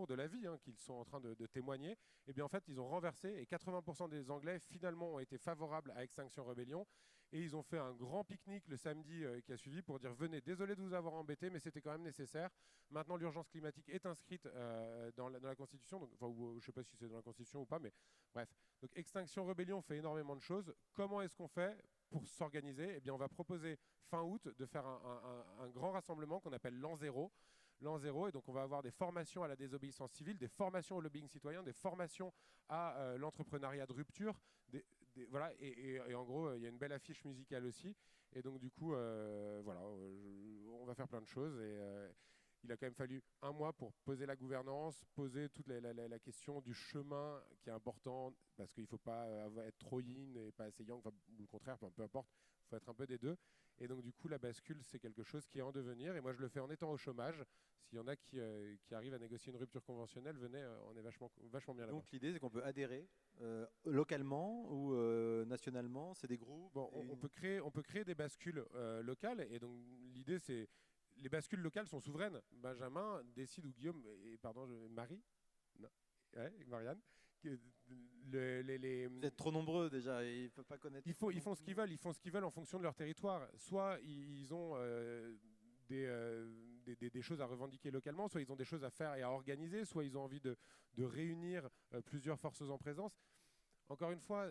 de la vie qu'ils sont en train de témoigner, et bien en fait, ils ont renversé, et 80% des Anglais, finalement, ont été favorables à Extinction Rebellion. Et ils ont fait un grand pique-nique le samedi qui a suivi pour dire venez, désolé de vous avoir embêté, mais c'était quand même nécessaire. Maintenant, l'urgence climatique est inscrite dans la Constitution. Donc, enfin, je ne sais pas si c'est dans la Constitution ou pas, mais bref. Donc, Extinction Rebellion fait énormément de choses. Comment est-ce qu'on fait pour s'organiser? Eh bien, on va proposer fin août de faire un grand rassemblement qu'on appelle l'an zéro. L'an zéro, et donc on va avoir des formations à la désobéissance civile, des formations au lobbying citoyen, des formations à l'entrepreneuriat de rupture, voilà, et en gros, il y a une belle affiche musicale aussi, et donc du coup, voilà, on va faire plein de choses, et il a quand même fallu 1 mois pour poser la gouvernance, poser toute la question du chemin qui est important, parce qu'il ne faut pas être trop yin et pas assez yang, enfin, ou le contraire, peu importe, il faut être un peu des deux. Et donc du coup, la bascule, c'est quelque chose qui est en devenir. Et moi, je le fais en étant au chômage. S'il y en a qui arrivent à négocier une rupture conventionnelle, venez, on est vachement bien là-bas. Donc l'idée, c'est qu'on peut adhérer localement ou nationalement. C'est des groupes. Bon, on peut créer des bascules locales. Et donc l'idée, c'est les bascules locales sont souveraines. Benjamin décide, ou Guillaume, Marie, non, ouais, Marianne, Vous êtes trop nombreux déjà, et ils ne peuvent pas connaître. Ils font ce qu'ils veulent, en fonction de leur territoire. Soit ils ont des choses à revendiquer localement, soit ils ont des choses à faire et à organiser, soit ils ont envie de réunir plusieurs forces en présence. Encore une fois,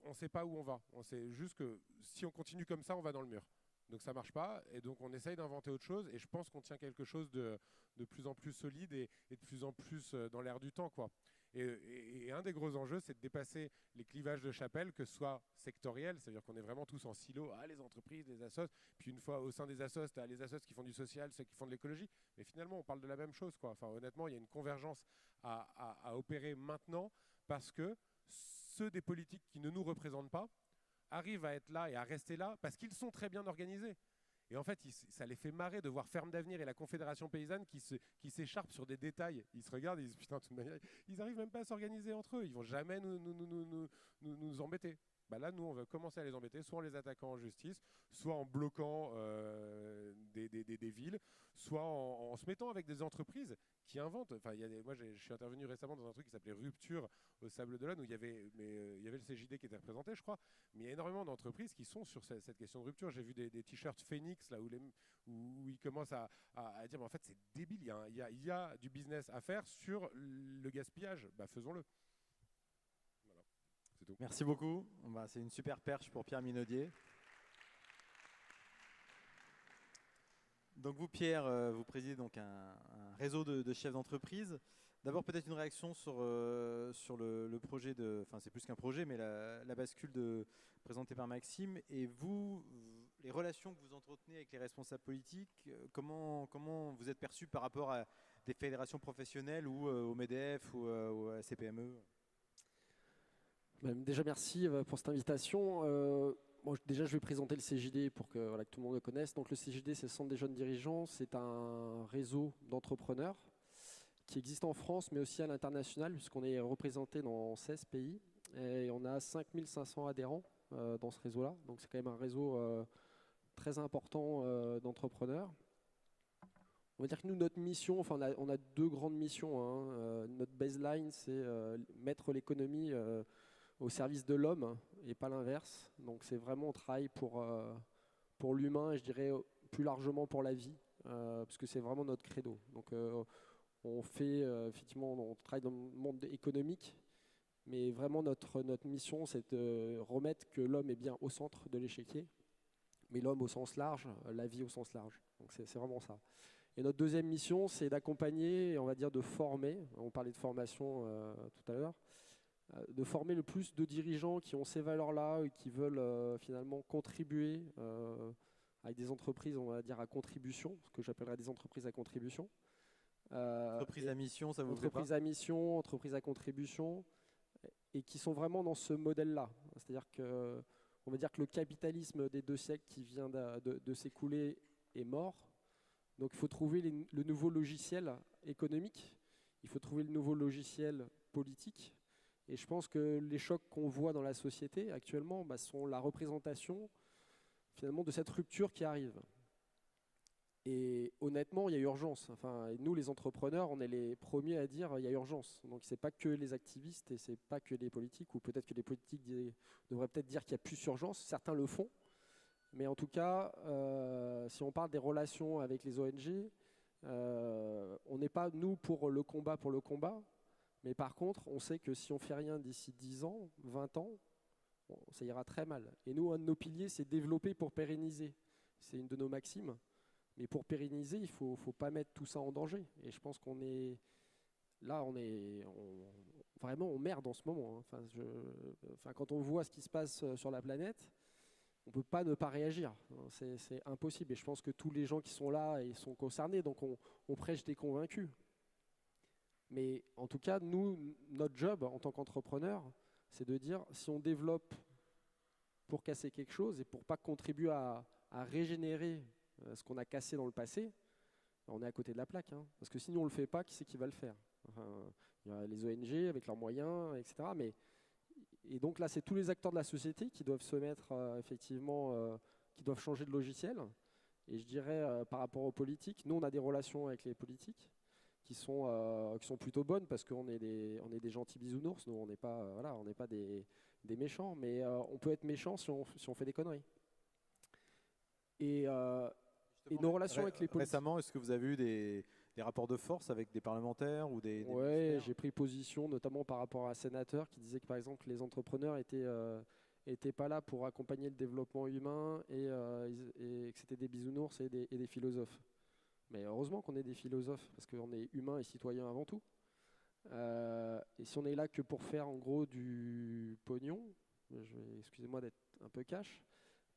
on ne sait pas où on va. On sait juste que si on continue comme ça, on va dans le mur. Donc ça ne marche pas, et donc on essaye d'inventer autre chose, et je pense qu'on tient quelque chose de plus en plus solide et de plus en plus dans l'air du temps, quoi. Et un des gros enjeux, c'est de dépasser les clivages de chapelle, que ce soit sectoriel, c'est-à-dire qu'on est vraiment tous en silo, les entreprises, les assos, puis une fois au sein des assos, tu as les assos qui font du social, ceux qui font de l'écologie, mais finalement on parle de la même chose, quoi. Enfin, honnêtement, il y a une convergence à opérer maintenant, parce que ceux des politiques qui ne nous représentent pas arrivent à être là et à rester là, parce qu'ils sont très bien organisés. Et en fait, ça les fait marrer de voir Ferme d'Avenir et la Confédération Paysanne qui s'écharpent sur des détails. Ils se regardent et ils disent, putain, de toute manière, ils n'arrivent même pas à s'organiser entre eux. Ils vont jamais nous embêter. Bah là, nous, on va commencer à les embêter, soit en les attaquant en justice, soit en bloquant des villes, soit en se mettant avec des entreprises qui inventent. Enfin, moi, je suis intervenu récemment dans un truc qui s'appelait Rupture au Sable d'Olonne, où il y avait le CJD qui était représenté, je crois, mais il y a énormément d'entreprises qui sont sur cette question de rupture. J'ai vu des t-shirts Phoenix, là, où ils commencent à dire, mais en fait, c'est débile, il y a du business à faire sur le gaspillage. Bah, faisons-le. Tout. Merci beaucoup. C'est une super perche pour Pierre Minaudier. Donc vous, Pierre, vous présidez donc un réseau de chefs d'entreprise. D'abord, peut-être une réaction sur le projet enfin c'est plus qu'un projet, mais la bascule présentée par Maxime. Et vous, les relations que vous entretenez avec les responsables politiques, comment vous êtes perçu par rapport à des fédérations professionnelles ou au MEDEF ou à CPME? Déjà, merci pour cette invitation. Déjà, je vais présenter le CJD pour que tout le monde le connaisse. Donc, le CJD, c'est le Centre des jeunes dirigeants. C'est un réseau d'entrepreneurs qui existe en France, mais aussi à l'international, puisqu'on est représenté dans 16 pays. Et on a 5500 adhérents dans ce réseau-là. Donc, c'est quand même un réseau très important d'entrepreneurs. On va dire que nous, notre mission, on a deux grandes missions, hein. Notre baseline, c'est mettre l'économie au service de l'homme et pas l'inverse. Donc c'est vraiment, on travaille pour l'humain et je dirais plus largement pour la vie, parce que c'est vraiment notre credo. Donc on fait, effectivement, on travaille dans le monde économique, mais vraiment notre mission, c'est de remettre que l'homme est bien au centre de l'échiquier, mais l'homme au sens large, la vie au sens large. Donc c'est vraiment ça. Et notre deuxième mission, c'est d'accompagner, on va dire de former, on parlait de formation tout à l'heure, de former le plus de dirigeants qui ont ces valeurs-là et qui veulent finalement contribuer avec des entreprises, on va dire, à contribution, ce que j'appellerais des entreprises à contribution. Entreprise à mission, ça vous plaît pas ? Entreprise à mission, entreprise à contribution, et qui sont vraiment dans ce modèle-là. C'est-à-dire que, on va dire que le capitalisme des 2 siècles qui vient de s'écouler est mort. Donc il faut trouver le nouveau logiciel économique, il faut trouver le nouveau logiciel politique. Et je pense que les chocs qu'on voit dans la société actuellement sont la représentation finalement de cette rupture qui arrive. Et honnêtement, il y a urgence. Enfin, nous, les entrepreneurs, on est les premiers à dire il y a urgence. Donc c'est pas que les activistes et c'est pas que les politiques, ou peut-être que les politiques devraient peut-être dire qu'il y a plus urgence. Certains le font. Mais en tout cas, si on parle des relations avec les ONG, on n'est pas, nous, pour le combat. Mais par contre, on sait que si on ne fait rien d'ici 10 ans, 20 ans, ça ira très mal. Et nous, un de nos piliers, c'est développer pour pérenniser. C'est une de nos maximes. Mais pour pérenniser, il ne faut pas mettre tout ça en danger. Et je pense qu'on est... Là, vraiment, on merde en ce moment. Hein. Quand on voit ce qui se passe sur la planète, on ne peut pas ne pas réagir. C'est impossible. Et je pense que tous les gens qui sont là ils sont concernés. Donc on prêche des convaincus. Mais en tout cas, nous, notre job en tant qu'entrepreneur, c'est de dire si on développe pour casser quelque chose et pour ne pas contribuer à régénérer ce qu'on a cassé dans le passé, on est à côté de la plaque. Hein. Parce que sinon on ne le fait pas, qui c'est qui va le faire? Il y a les ONG avec leurs moyens, etc. Et donc là, c'est tous les acteurs de la société qui doivent se mettre, effectivement, qui doivent changer de logiciel. Et je dirais, par rapport aux politiques, nous, on a des relations avec les politiques qui sont plutôt bonnes parce qu'on est des gentils bisounours. Nous, on n'est pas, voilà, on n'est pas des méchants, mais on peut être méchant si on fait des conneries. Et nos relations avec les politiques... Récemment, est-ce que vous avez eu des rapports de force avec des parlementaires ou des Ouais, ministères? j'ai pris position notamment par rapport à un sénateur qui disait que par exemple les entrepreneurs étaient pas là pour accompagner le développement humain et que c'était des bisounours et des philosophes. Mais heureusement qu'on est des philosophes parce qu'on est humains et citoyens avant tout. Et si on est là que pour faire en gros du pognon, excusez-moi d'être un peu cash,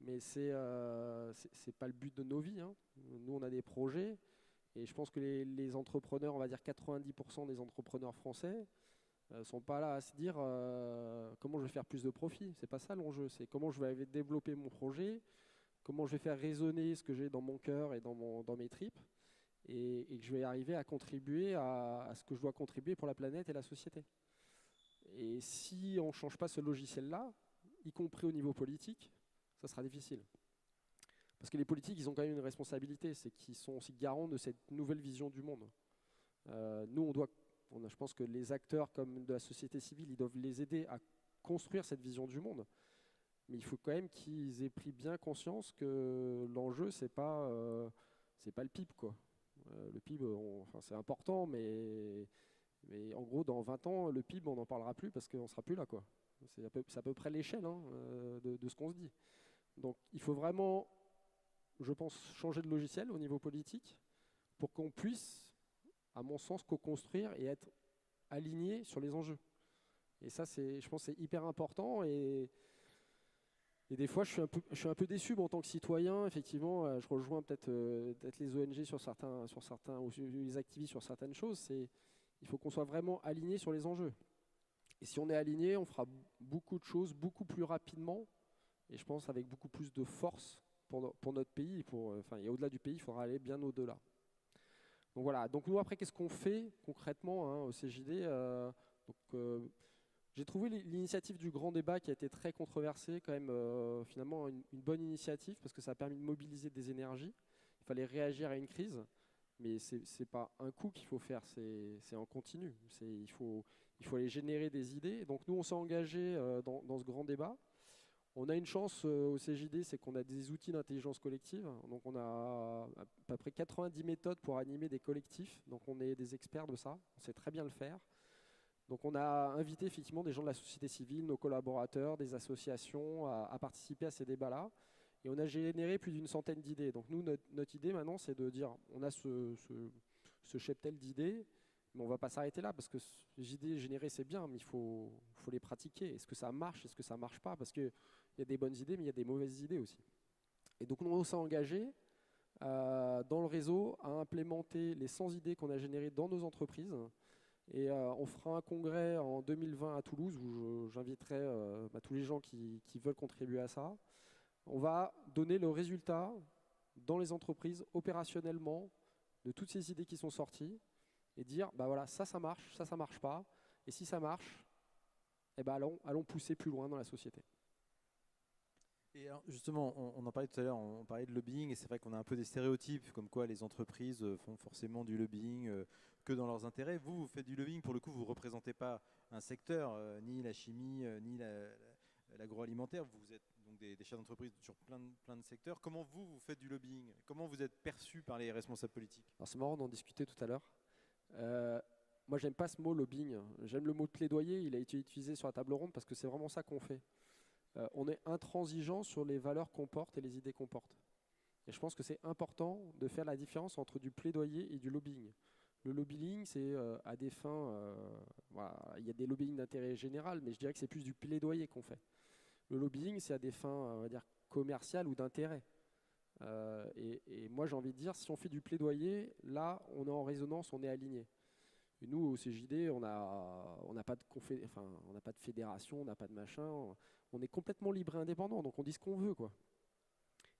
mais c'est pas le but de nos vies, hein. Nous on a des projets et je pense que les entrepreneurs, on va dire 90% des entrepreneurs français sont pas là à se dire comment je vais faire plus de profit. C'est pas ça l'enjeu, c'est comment je vais développer mon projet, comment je vais faire résonner ce que j'ai dans mon cœur et dans mes tripes et que je vais arriver à contribuer à ce que je dois contribuer pour la planète et la société. Et si on ne change pas ce logiciel-là, y compris au niveau politique, ça sera difficile. Parce que les politiques, ils ont quand même une responsabilité, c'est qu'ils sont aussi garants de cette nouvelle vision du monde. Nous, je pense que les acteurs comme de la société civile, ils doivent les aider à construire cette vision du monde. Mais il faut quand même qu'ils aient pris bien conscience que l'enjeu, c'est pas le PIB, quoi. Le PIB, c'est important, mais en gros, dans 20 ans, le PIB, on n'en parlera plus parce qu'on ne sera plus là, quoi. C'est à peu près l'échelle, hein, de ce qu'on se dit. Donc il faut vraiment, je pense, changer de logiciel au niveau politique pour qu'on puisse, à mon sens, co-construire et être aligné sur les enjeux. Et ça, je pense, c'est hyper important. Et des fois, je suis un peu déçu en tant que citoyen. Effectivement, je rejoins peut-être les ONG sur certains, ou les activistes sur certaines choses. Il faut qu'on soit vraiment aligné sur les enjeux. Et si on est aligné, on fera beaucoup de choses beaucoup plus rapidement. Et je pense avec beaucoup plus de force pour notre pays. Et au-delà du pays, il faudra aller bien au-delà. Donc voilà. Donc nous, après, qu'est-ce qu'on fait concrètement, hein, au CJD j'ai trouvé l'initiative du grand débat qui a été très controversée, quand même finalement une bonne initiative parce que ça a permis de mobiliser des énergies. Il fallait réagir à une crise, mais c'est pas un coup qu'il faut faire, c'est en continu. Il faut aller générer des idées. Donc nous, on s'est engagé dans ce grand débat. On a une chance au CJD, c'est qu'on a des outils d'intelligence collective. Donc on a à peu près 90 méthodes pour animer des collectifs. Donc on est des experts de ça, on sait très bien le faire. Donc on a invité effectivement des gens de la société civile, nos collaborateurs, des associations à participer à ces débats-là. Et on a généré plus d'une centaine d'idées. Donc nous, notre idée maintenant, c'est de dire, on a ce cheptel d'idées, mais on ne va pas s'arrêter là, parce que les idées générées, c'est bien, mais il faut les pratiquer. Est-ce que ça marche? Est-ce que ça ne marche pas? Parce qu'il y a des bonnes idées, mais il y a des mauvaises idées aussi. Et donc on s'est engagé dans le réseau à implémenter les 100 idées qu'on a générées dans nos entreprises. Et on fera un congrès en 2020 à Toulouse où j'inviterai tous les gens qui veulent contribuer à ça. On va donner le résultat dans les entreprises opérationnellement de toutes ces idées qui sont sorties et dire voilà, ça marche, ça marche pas. Et si ça marche, allons pousser plus loin dans la société. Et alors, justement, on en parlait tout à l'heure, on parlait de lobbying, et c'est vrai qu'on a un peu des stéréotypes, comme quoi les entreprises font forcément du lobbying que dans leurs intérêts. Vous faites du lobbying, pour le coup, vous ne représentez pas un secteur, ni la chimie, ni l'agroalimentaire. Vous êtes donc des chefs d'entreprise sur plein de secteurs. Comment vous faites du lobbying? Comment vous êtes perçu par les responsables politiques? Alors c'est marrant d'en discuter tout à l'heure. Moi, j'aime pas ce mot lobbying. J'aime le mot plaidoyer. Il a été utilisé sur la table ronde parce que c'est vraiment ça qu'on fait. On est intransigeant sur les valeurs qu'on porte et les idées qu'on porte. Et je pense que c'est important de faire la différence entre du plaidoyer et du lobbying. Le lobbying, c'est à des fins... il y a des lobbying d'intérêt général, mais je dirais que c'est plus du plaidoyer qu'on fait. Le lobbying, c'est à des fins, on va dire, commerciales ou d'intérêt. Et moi, j'ai envie de dire, si on fait du plaidoyer, là, on est en résonance, on est aligné. Et nous, au CJD, on n'a pas de fédération, on n'a pas de machin. On est complètement libre et indépendant, donc on dit ce qu'on veut, quoi.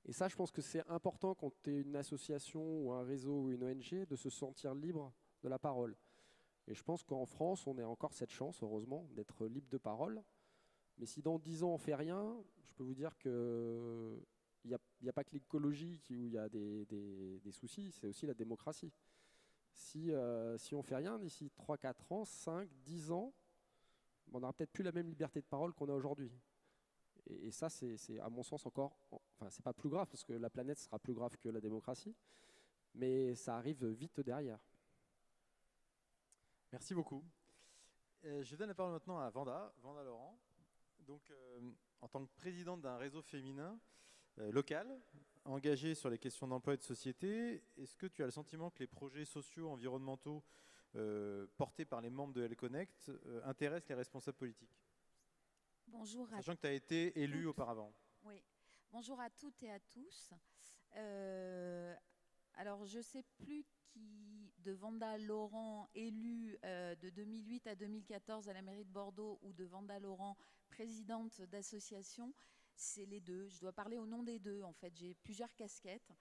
Et ça, je pense que c'est important quand tu es une association ou un réseau ou une ONG de se sentir libre de la parole. Et je pense qu'en France, on a encore cette chance, heureusement, d'être libre de parole. Mais si dans 10 ans, on ne fait rien, je peux vous dire qu'il il y a pas que l'écologie où il y a des soucis, c'est aussi la démocratie. Si on fait rien d'ici 3, 4 ans, 5, 10 ans, on n'aura peut-être plus la même liberté de parole qu'on a aujourd'hui. Et ça, c'est à mon sens encore, enfin c'est pas plus grave parce que la planète sera plus grave que la démocratie, mais ça arrive vite derrière. Merci beaucoup. Je donne la parole maintenant à Vanda Laurent. Donc, en tant que présidente d'un réseau féminin local, engagé sur les questions d'emploi et de société, est-ce que tu as le sentiment que les projets sociaux, environnementaux portés par les membres de L-Connect intéressent les responsables politiques? Bonjour à Sachant que tu as été élu auparavant. Oui. Bonjour à toutes et à tous. Alors, je ne sais plus qui, de Vanda Laurent, élue de 2008 à 2014 à la mairie de Bordeaux, ou de Vanda Laurent, présidente d'association, c'est les deux. Je dois parler au nom des deux, en fait. J'ai plusieurs casquettes.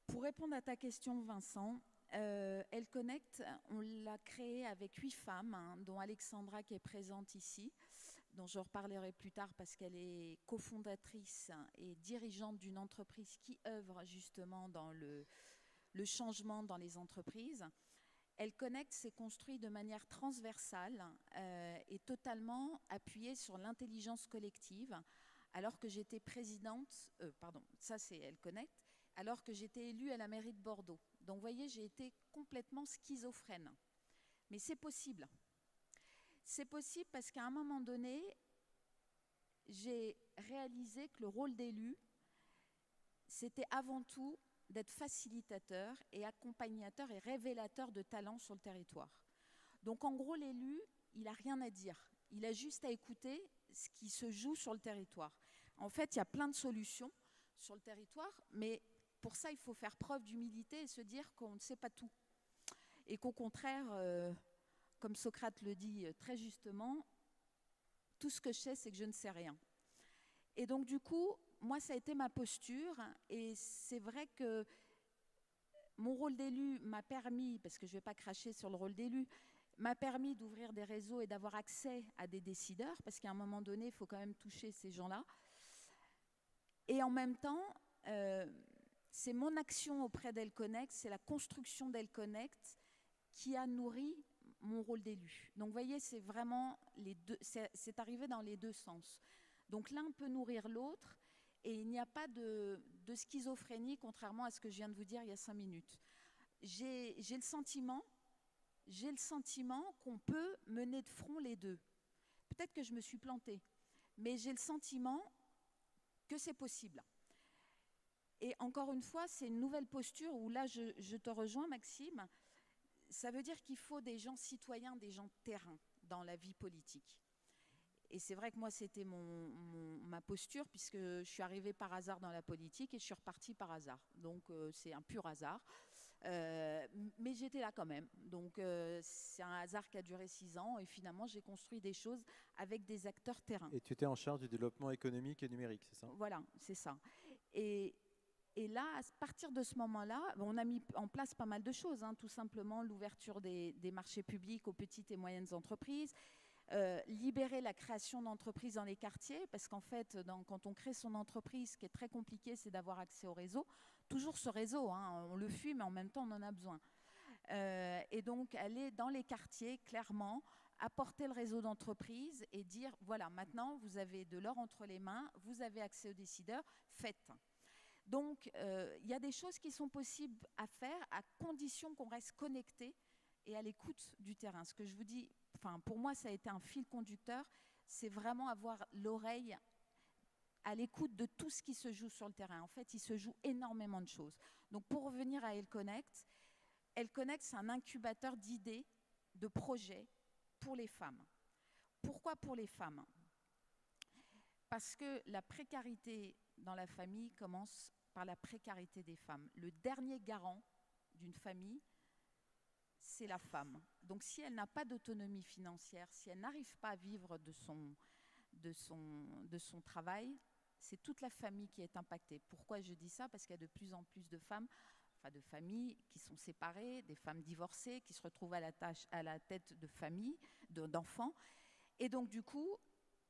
Pour répondre à ta question, Vincent, L-Connect, on l'a créé avec 8 femmes, hein, dont Alexandra qui est présente ici, dont je reparlerai plus tard parce qu'elle est cofondatrice et dirigeante d'une entreprise qui œuvre justement dans le changement dans les entreprises. L-Connect s'est construit de manière transversale et totalement appuyé sur l'intelligence collective, alors que j'étais présidente, ça c'est L-Connect, alors que j'étais élue à la mairie de Bordeaux. Donc vous voyez, j'ai été complètement schizophrène. Mais c'est possible. C'est possible parce qu'à un moment donné, j'ai réalisé que le rôle d'élu, c'était avant tout d'être facilitateur et accompagnateur et révélateur de talents sur le territoire. Donc en gros, l'élu, il n'a rien à dire. Il a juste à écouter ce qui se joue sur le territoire. En fait, il y a plein de solutions sur le territoire, mais pour ça, il faut faire preuve d'humilité et se dire qu'on ne sait pas tout. Et qu'au contraire, comme Socrate le dit très justement, tout ce que je sais, c'est que je ne sais rien. Et donc du coup, moi, ça a été ma posture, et c'est vrai que mon rôle d'élu m'a permis, parce que je ne vais pas cracher sur le rôle d'élu, m'a permis d'ouvrir des réseaux et d'avoir accès à des décideurs, parce qu'à un moment donné, il faut quand même toucher ces gens-là. Et en même temps, c'est mon action auprès d'L-Connect, c'est la construction d'L-Connect qui a nourri mon rôle d'élu. Donc vous voyez, c'est vraiment les deux, c'est arrivé dans les deux sens. Donc l'un peut nourrir l'autre, et il n'y a pas de schizophrénie, contrairement à ce que je viens de vous dire il y a 5 minutes. J'ai le sentiment qu'on peut mener de front les deux. Peut-être que je me suis plantée, mais j'ai le sentiment que c'est possible. Et encore une fois, c'est une nouvelle posture où là, je te rejoins, Maxime. Ça veut dire qu'il faut des gens citoyens, des gens de terrain dans la vie politique. Et c'est vrai que moi, c'était ma posture, puisque je suis arrivée par hasard dans la politique et je suis repartie par hasard. Donc, c'est un pur hasard. Mais j'étais là quand même. Donc, c'est un hasard qui a duré 6 ans. Et finalement, j'ai construit des choses avec des acteurs terrain. Et tu étais en charge du développement économique et numérique, c'est ça? Voilà, c'est ça. Et là, à partir de ce moment-là, on a mis en place pas mal de choses. Hein, tout simplement, l'ouverture des marchés publics aux petites et moyennes entreprises. Libérer la création d'entreprises dans les quartiers, parce qu'en fait, quand on crée son entreprise, ce qui est très compliqué, c'est d'avoir accès au réseau. Toujours ce réseau, hein, on le fuit, mais en même temps, on en a besoin. Et donc, aller dans les quartiers, clairement, apporter le réseau d'entreprises et dire, voilà, maintenant, vous avez de l'or entre les mains, vous avez accès aux décideurs, faites. Donc, il y a des choses qui sont possibles à faire à condition qu'on reste connecté et à l'écoute du terrain. Ce que je vous dis, enfin, pour moi, ça a été un fil conducteur, c'est vraiment avoir l'oreille à l'écoute de tout ce qui se joue sur le terrain. En fait, il se joue énormément de choses. Donc, pour revenir à L-Connect, L-Connect, c'est un incubateur d'idées, de projets pour les femmes. Pourquoi pour les femmes? Parce que la précarité dans la famille commence par la précarité des femmes. Le dernier garant d'une famille, c'est la femme. Donc si elle n'a pas d'autonomie financière, si elle n'arrive pas à vivre de son travail, c'est toute la famille qui est impactée. Pourquoi je dis ça? Parce qu'il y a de plus en plus de femmes, enfin de familles qui sont séparées, des femmes divorcées, qui se retrouvent à la tête de famille, d'enfants. Et donc du coup,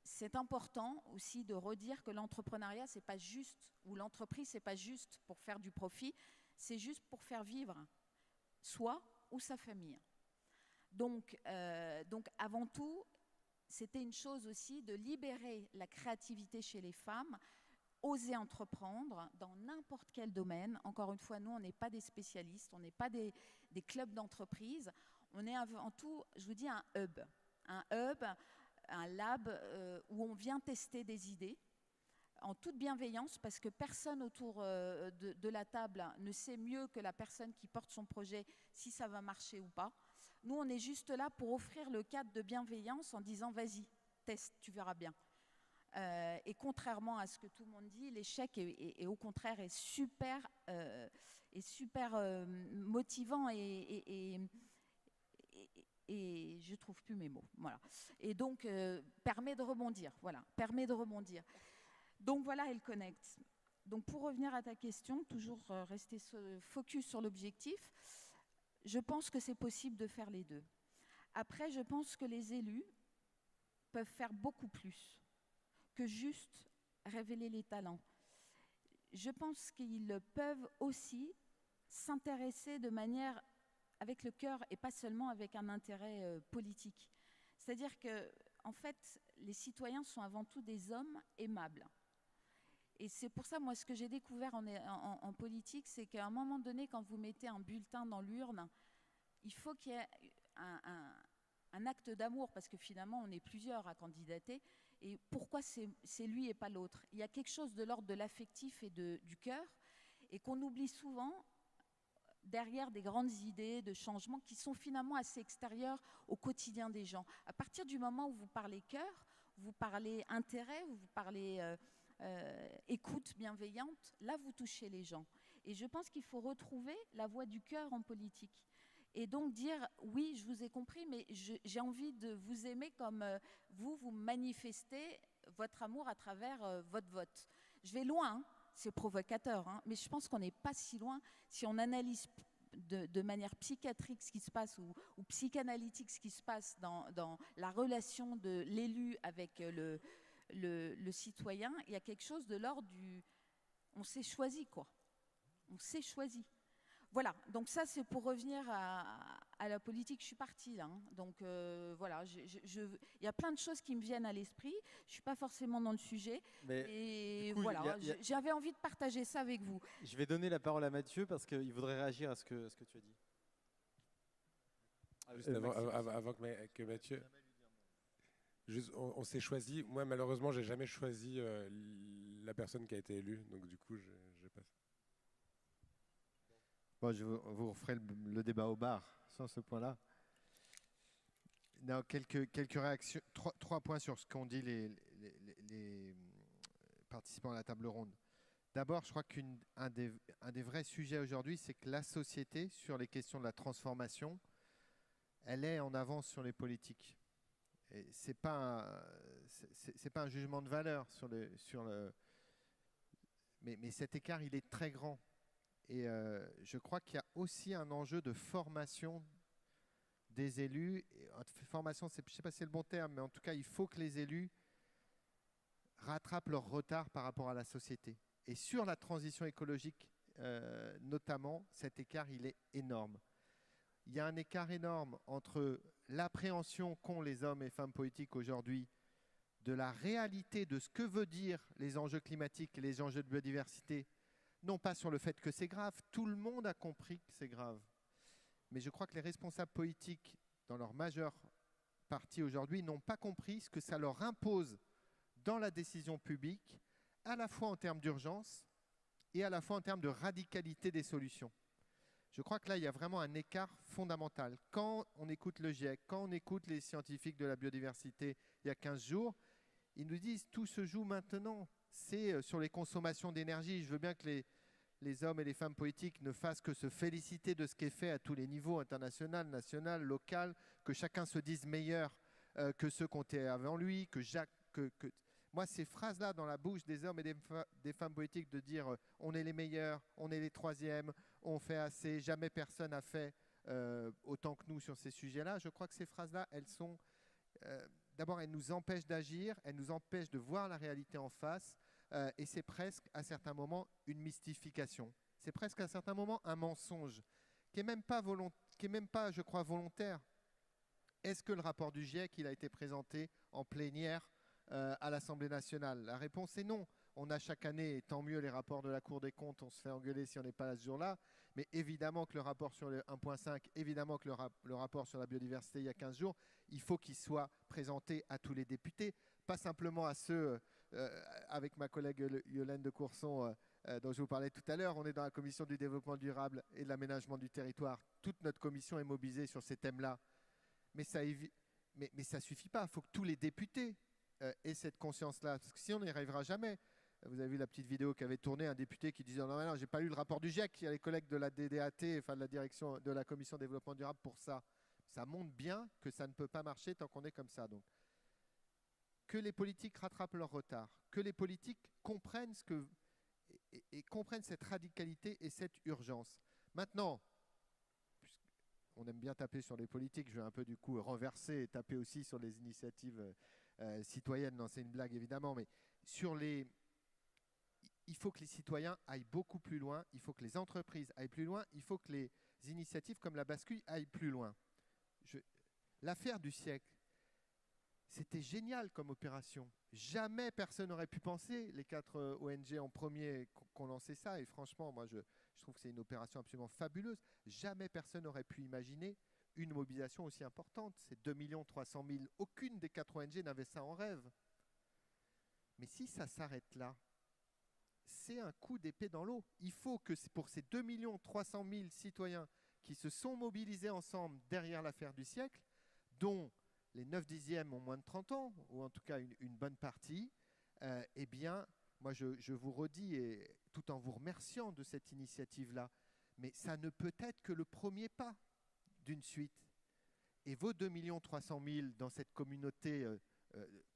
c'est important aussi de redire que l'entrepreneuriat, c'est pas juste, ou l'entreprise, c'est pas juste pour faire du profit, c'est juste pour faire vivre soi ou sa famille. Donc avant tout, c'était une chose aussi de libérer la créativité chez les femmes, oser entreprendre dans n'importe quel domaine. Encore une fois, nous, on n'est pas des spécialistes, on n'est pas des clubs d'entreprise. On est avant tout, je vous dis, un hub, un lab où on vient tester des idées en toute bienveillance, parce que personne autour de la table ne sait mieux que la personne qui porte son projet si ça va marcher ou pas. Nous, on est juste là pour offrir le cadre de bienveillance en disant « vas-y, teste, tu verras bien ». Et contrairement à ce que tout le monde dit, l'échec est au contraire est super motivant et je trouve plus mes mots. Voilà. Et donc permet de rebondir. Voilà, permet de rebondir. Donc voilà, elle connecte. Donc pour revenir à ta question, toujours rester focus sur l'objectif. Je pense que c'est possible de faire les deux. Après, je pense que les élus peuvent faire beaucoup plus que juste révéler les talents. Je pense qu'ils peuvent aussi s'intéresser de manière avec le cœur et pas seulement avec un intérêt politique. C'est-à-dire que, en fait, les citoyens sont avant tout des hommes aimables. Et c'est pour ça, moi, ce que j'ai découvert en politique, c'est qu'à un moment donné, quand vous mettez un bulletin dans l'urne, il faut qu'il y ait un acte d'amour, parce que finalement, on est plusieurs à candidater. Et pourquoi c'est lui et pas l'autre? Il y a quelque chose de l'ordre de l'affectif et du cœur, et qu'on oublie souvent derrière des grandes idées de changement qui sont finalement assez extérieures au quotidien des gens. À partir du moment où vous parlez cœur, vous parlez intérêt, vous parlez écoute bienveillante, là vous touchez les gens. Et je pense qu'il faut retrouver la voix du cœur en politique. Et donc dire, oui, je vous ai compris, mais j'ai envie de vous aimer comme vous manifestez votre amour à travers votre vote. Je vais loin, hein, c'est provocateur, hein, mais je pense qu'on n'est pas si loin si on analyse de manière psychiatrique ce qui se passe ou psychanalytique ce qui se passe dans la relation de l'élu avec le citoyen. Il y a quelque chose de l'ordre du... On s'est choisi, quoi. On s'est choisi. Voilà, donc ça c'est pour revenir à la politique. Je suis partie là, hein. Donc voilà, il y a plein de choses qui me viennent à l'esprit. Je ne suis pas forcément dans le sujet. Mais et coup, voilà, j'avais envie de partager ça avec vous. Je vais donner la parole à Mathieu parce qu'il voudrait réagir à ce que tu as dit. Juste avant que Mathieu... Juste, on s'est choisi. Moi, malheureusement, j'ai jamais choisi la personne qui a été élue. Donc du coup, je passe. Bon, je vous referai le débat au bar sur ce point-là. Quelques réactions, trois points sur ce qu'ont dit les participants à la table ronde. D'abord, je crois qu'un des vrais sujets aujourd'hui, c'est que la société, sur les questions de la transformation, elle est en avance sur les politiques. Ce n'est pas un jugement de valeur mais cet écart, il est très grand. Et je crois qu'il y a aussi un enjeu de formation des élus. Formation, je ne sais pas si c'est le bon terme, mais en tout cas, il faut que les élus rattrapent leur retard par rapport à la société. Et sur la transition écologique, notamment, cet écart, il est énorme. Il y a un écart énorme entre l'appréhension qu'ont les hommes et femmes politiques aujourd'hui de la réalité de ce que veut dire les enjeux climatiques et les enjeux de biodiversité, non pas sur le fait que c'est grave, tout le monde a compris que c'est grave. Mais je crois que les responsables politiques, dans leur majeure partie aujourd'hui, n'ont pas compris ce que ça leur impose dans la décision publique, à la fois en termes d'urgence et à la fois en termes de radicalité des solutions. Je crois que là, il y a vraiment un écart fondamental. Quand on écoute le GIEC, quand on écoute les scientifiques de la biodiversité il y a 15 jours, ils nous disent tout se joue maintenant. C'est sur les consommations d'énergie. Je veux bien que les hommes et les femmes politiques ne fassent que se féliciter de ce qui est fait à tous les niveaux, international, national, local, que chacun se dise meilleur que ceux qui ont été avant lui, Moi, ces phrases-là dans la bouche des hommes et des femmes politiques de dire on est les meilleurs, on est les troisièmes, on fait assez, jamais personne n'a fait autant que nous sur ces sujets-là, je crois que ces phrases-là, elles sont d'abord, elle nous empêche d'agir, elle nous empêche de voir la réalité en face, et c'est presque à certains moments une mystification. C'est presque à certains moments un mensonge qui n'est même pas, je crois, volontaire. Est-ce que le rapport du GIEC il a été présenté en plénière à l'Assemblée nationale? La réponse est non. On a chaque année, et tant mieux, les rapports de la Cour des comptes, on se fait engueuler si on n'est pas là ce jour-là, mais évidemment que le rapport sur le 1.5, évidemment que le rapport sur la biodiversité il y a 15 jours, il faut qu'il soit présenté à tous les députés, pas simplement à ceux, avec ma collègue Yolande de Courson, dont je vous parlais tout à l'heure. On est dans la commission du développement durable et de l'aménagement du territoire. Toute notre commission est mobilisée sur ces thèmes-là. Mais ça ne suffit pas. Il faut que tous les députés aient cette conscience-là. Parce que sinon, on n'y arrivera jamais. Vous avez vu la petite vidéo qui avait tourné, un député qui disait « Non, j'ai pas lu le rapport du GIEC, il y a les collègues de la DDAT, enfin de la direction de la commission développement durable pour ça. » Ça montre bien que ça ne peut pas marcher tant qu'on est comme ça. Donc, que les politiques rattrapent leur retard, que les politiques comprennent et comprennent cette radicalité et cette urgence. Maintenant, on aime bien taper sur les politiques, je vais un peu du coup renverser et taper aussi sur les initiatives citoyennes. Non, c'est une blague évidemment, mais il faut que les citoyens aillent beaucoup plus loin, il faut que les entreprises aillent plus loin, il faut que les initiatives comme la bascule aillent plus loin. L'affaire du siècle, c'était génial comme opération. Jamais personne n'aurait pu penser, les 4 ONG en premier qu'on lançait ça, et franchement, moi je trouve que c'est une opération absolument fabuleuse. Jamais personne n'aurait pu imaginer une mobilisation aussi importante. C'est 2 300 000. Aucune des 4 ONG n'avait ça en rêve. Mais si ça s'arrête là, c'est un coup d'épée dans l'eau. Il faut que pour ces 2 300 000 citoyens qui se sont mobilisés ensemble derrière l'affaire du siècle, dont les 9/10 ont moins de 30 ans, ou en tout cas une bonne partie, eh bien, moi je vous redis, et tout en vous remerciant de cette initiative-là, mais ça ne peut être que le premier pas d'une suite. Et vos 2 300 000 dans cette communauté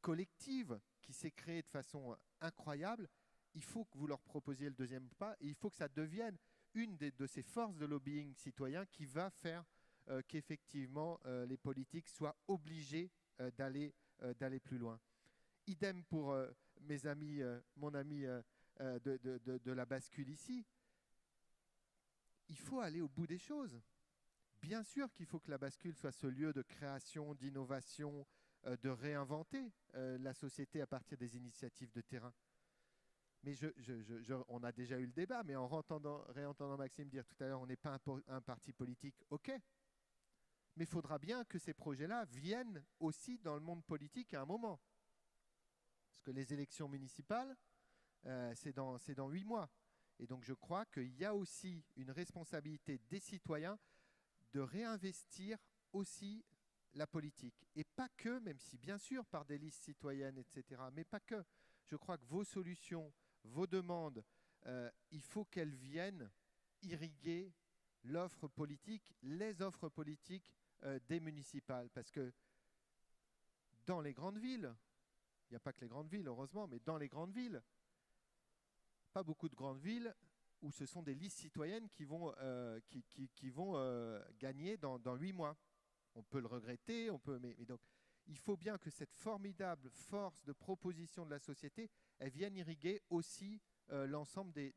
collective qui s'est créée de façon incroyable, il faut que vous leur proposiez le deuxième pas, et il faut que ça devienne une de ces forces de lobbying citoyen qui va faire qu'effectivement les politiques soient obligés d'aller plus loin. Idem pour mes amis, mon ami de la bascule ici. Il faut aller au bout des choses. Bien sûr qu'il faut que la bascule soit ce lieu de création, d'innovation, de réinventer la société à partir des initiatives de terrain. Mais on a déjà eu le débat, mais en réentendant Maxime dire tout à l'heure, on n'est pas un parti politique, ok. Mais il faudra bien que ces projets-là viennent aussi dans le monde politique à un moment. Parce que les élections municipales, c'est dans 8 mois. Et donc je crois qu'il y a aussi une responsabilité des citoyens de réinvestir aussi la politique. Et pas que, même si bien sûr par des listes citoyennes, etc., mais pas que. Je crois que vos solutions, vos demandes, il faut qu'elles viennent irriguer l'offre politique, les offres politiques des municipales. Parce que dans les grandes villes, il n'y a pas que les grandes villes, heureusement, mais dans les grandes villes, pas beaucoup de grandes villes où ce sont des listes citoyennes qui vont gagner dans 8 mois. On peut le regretter, mais donc il faut bien que cette formidable force de proposition de la société, elle vienne irriguer aussi l'ensemble des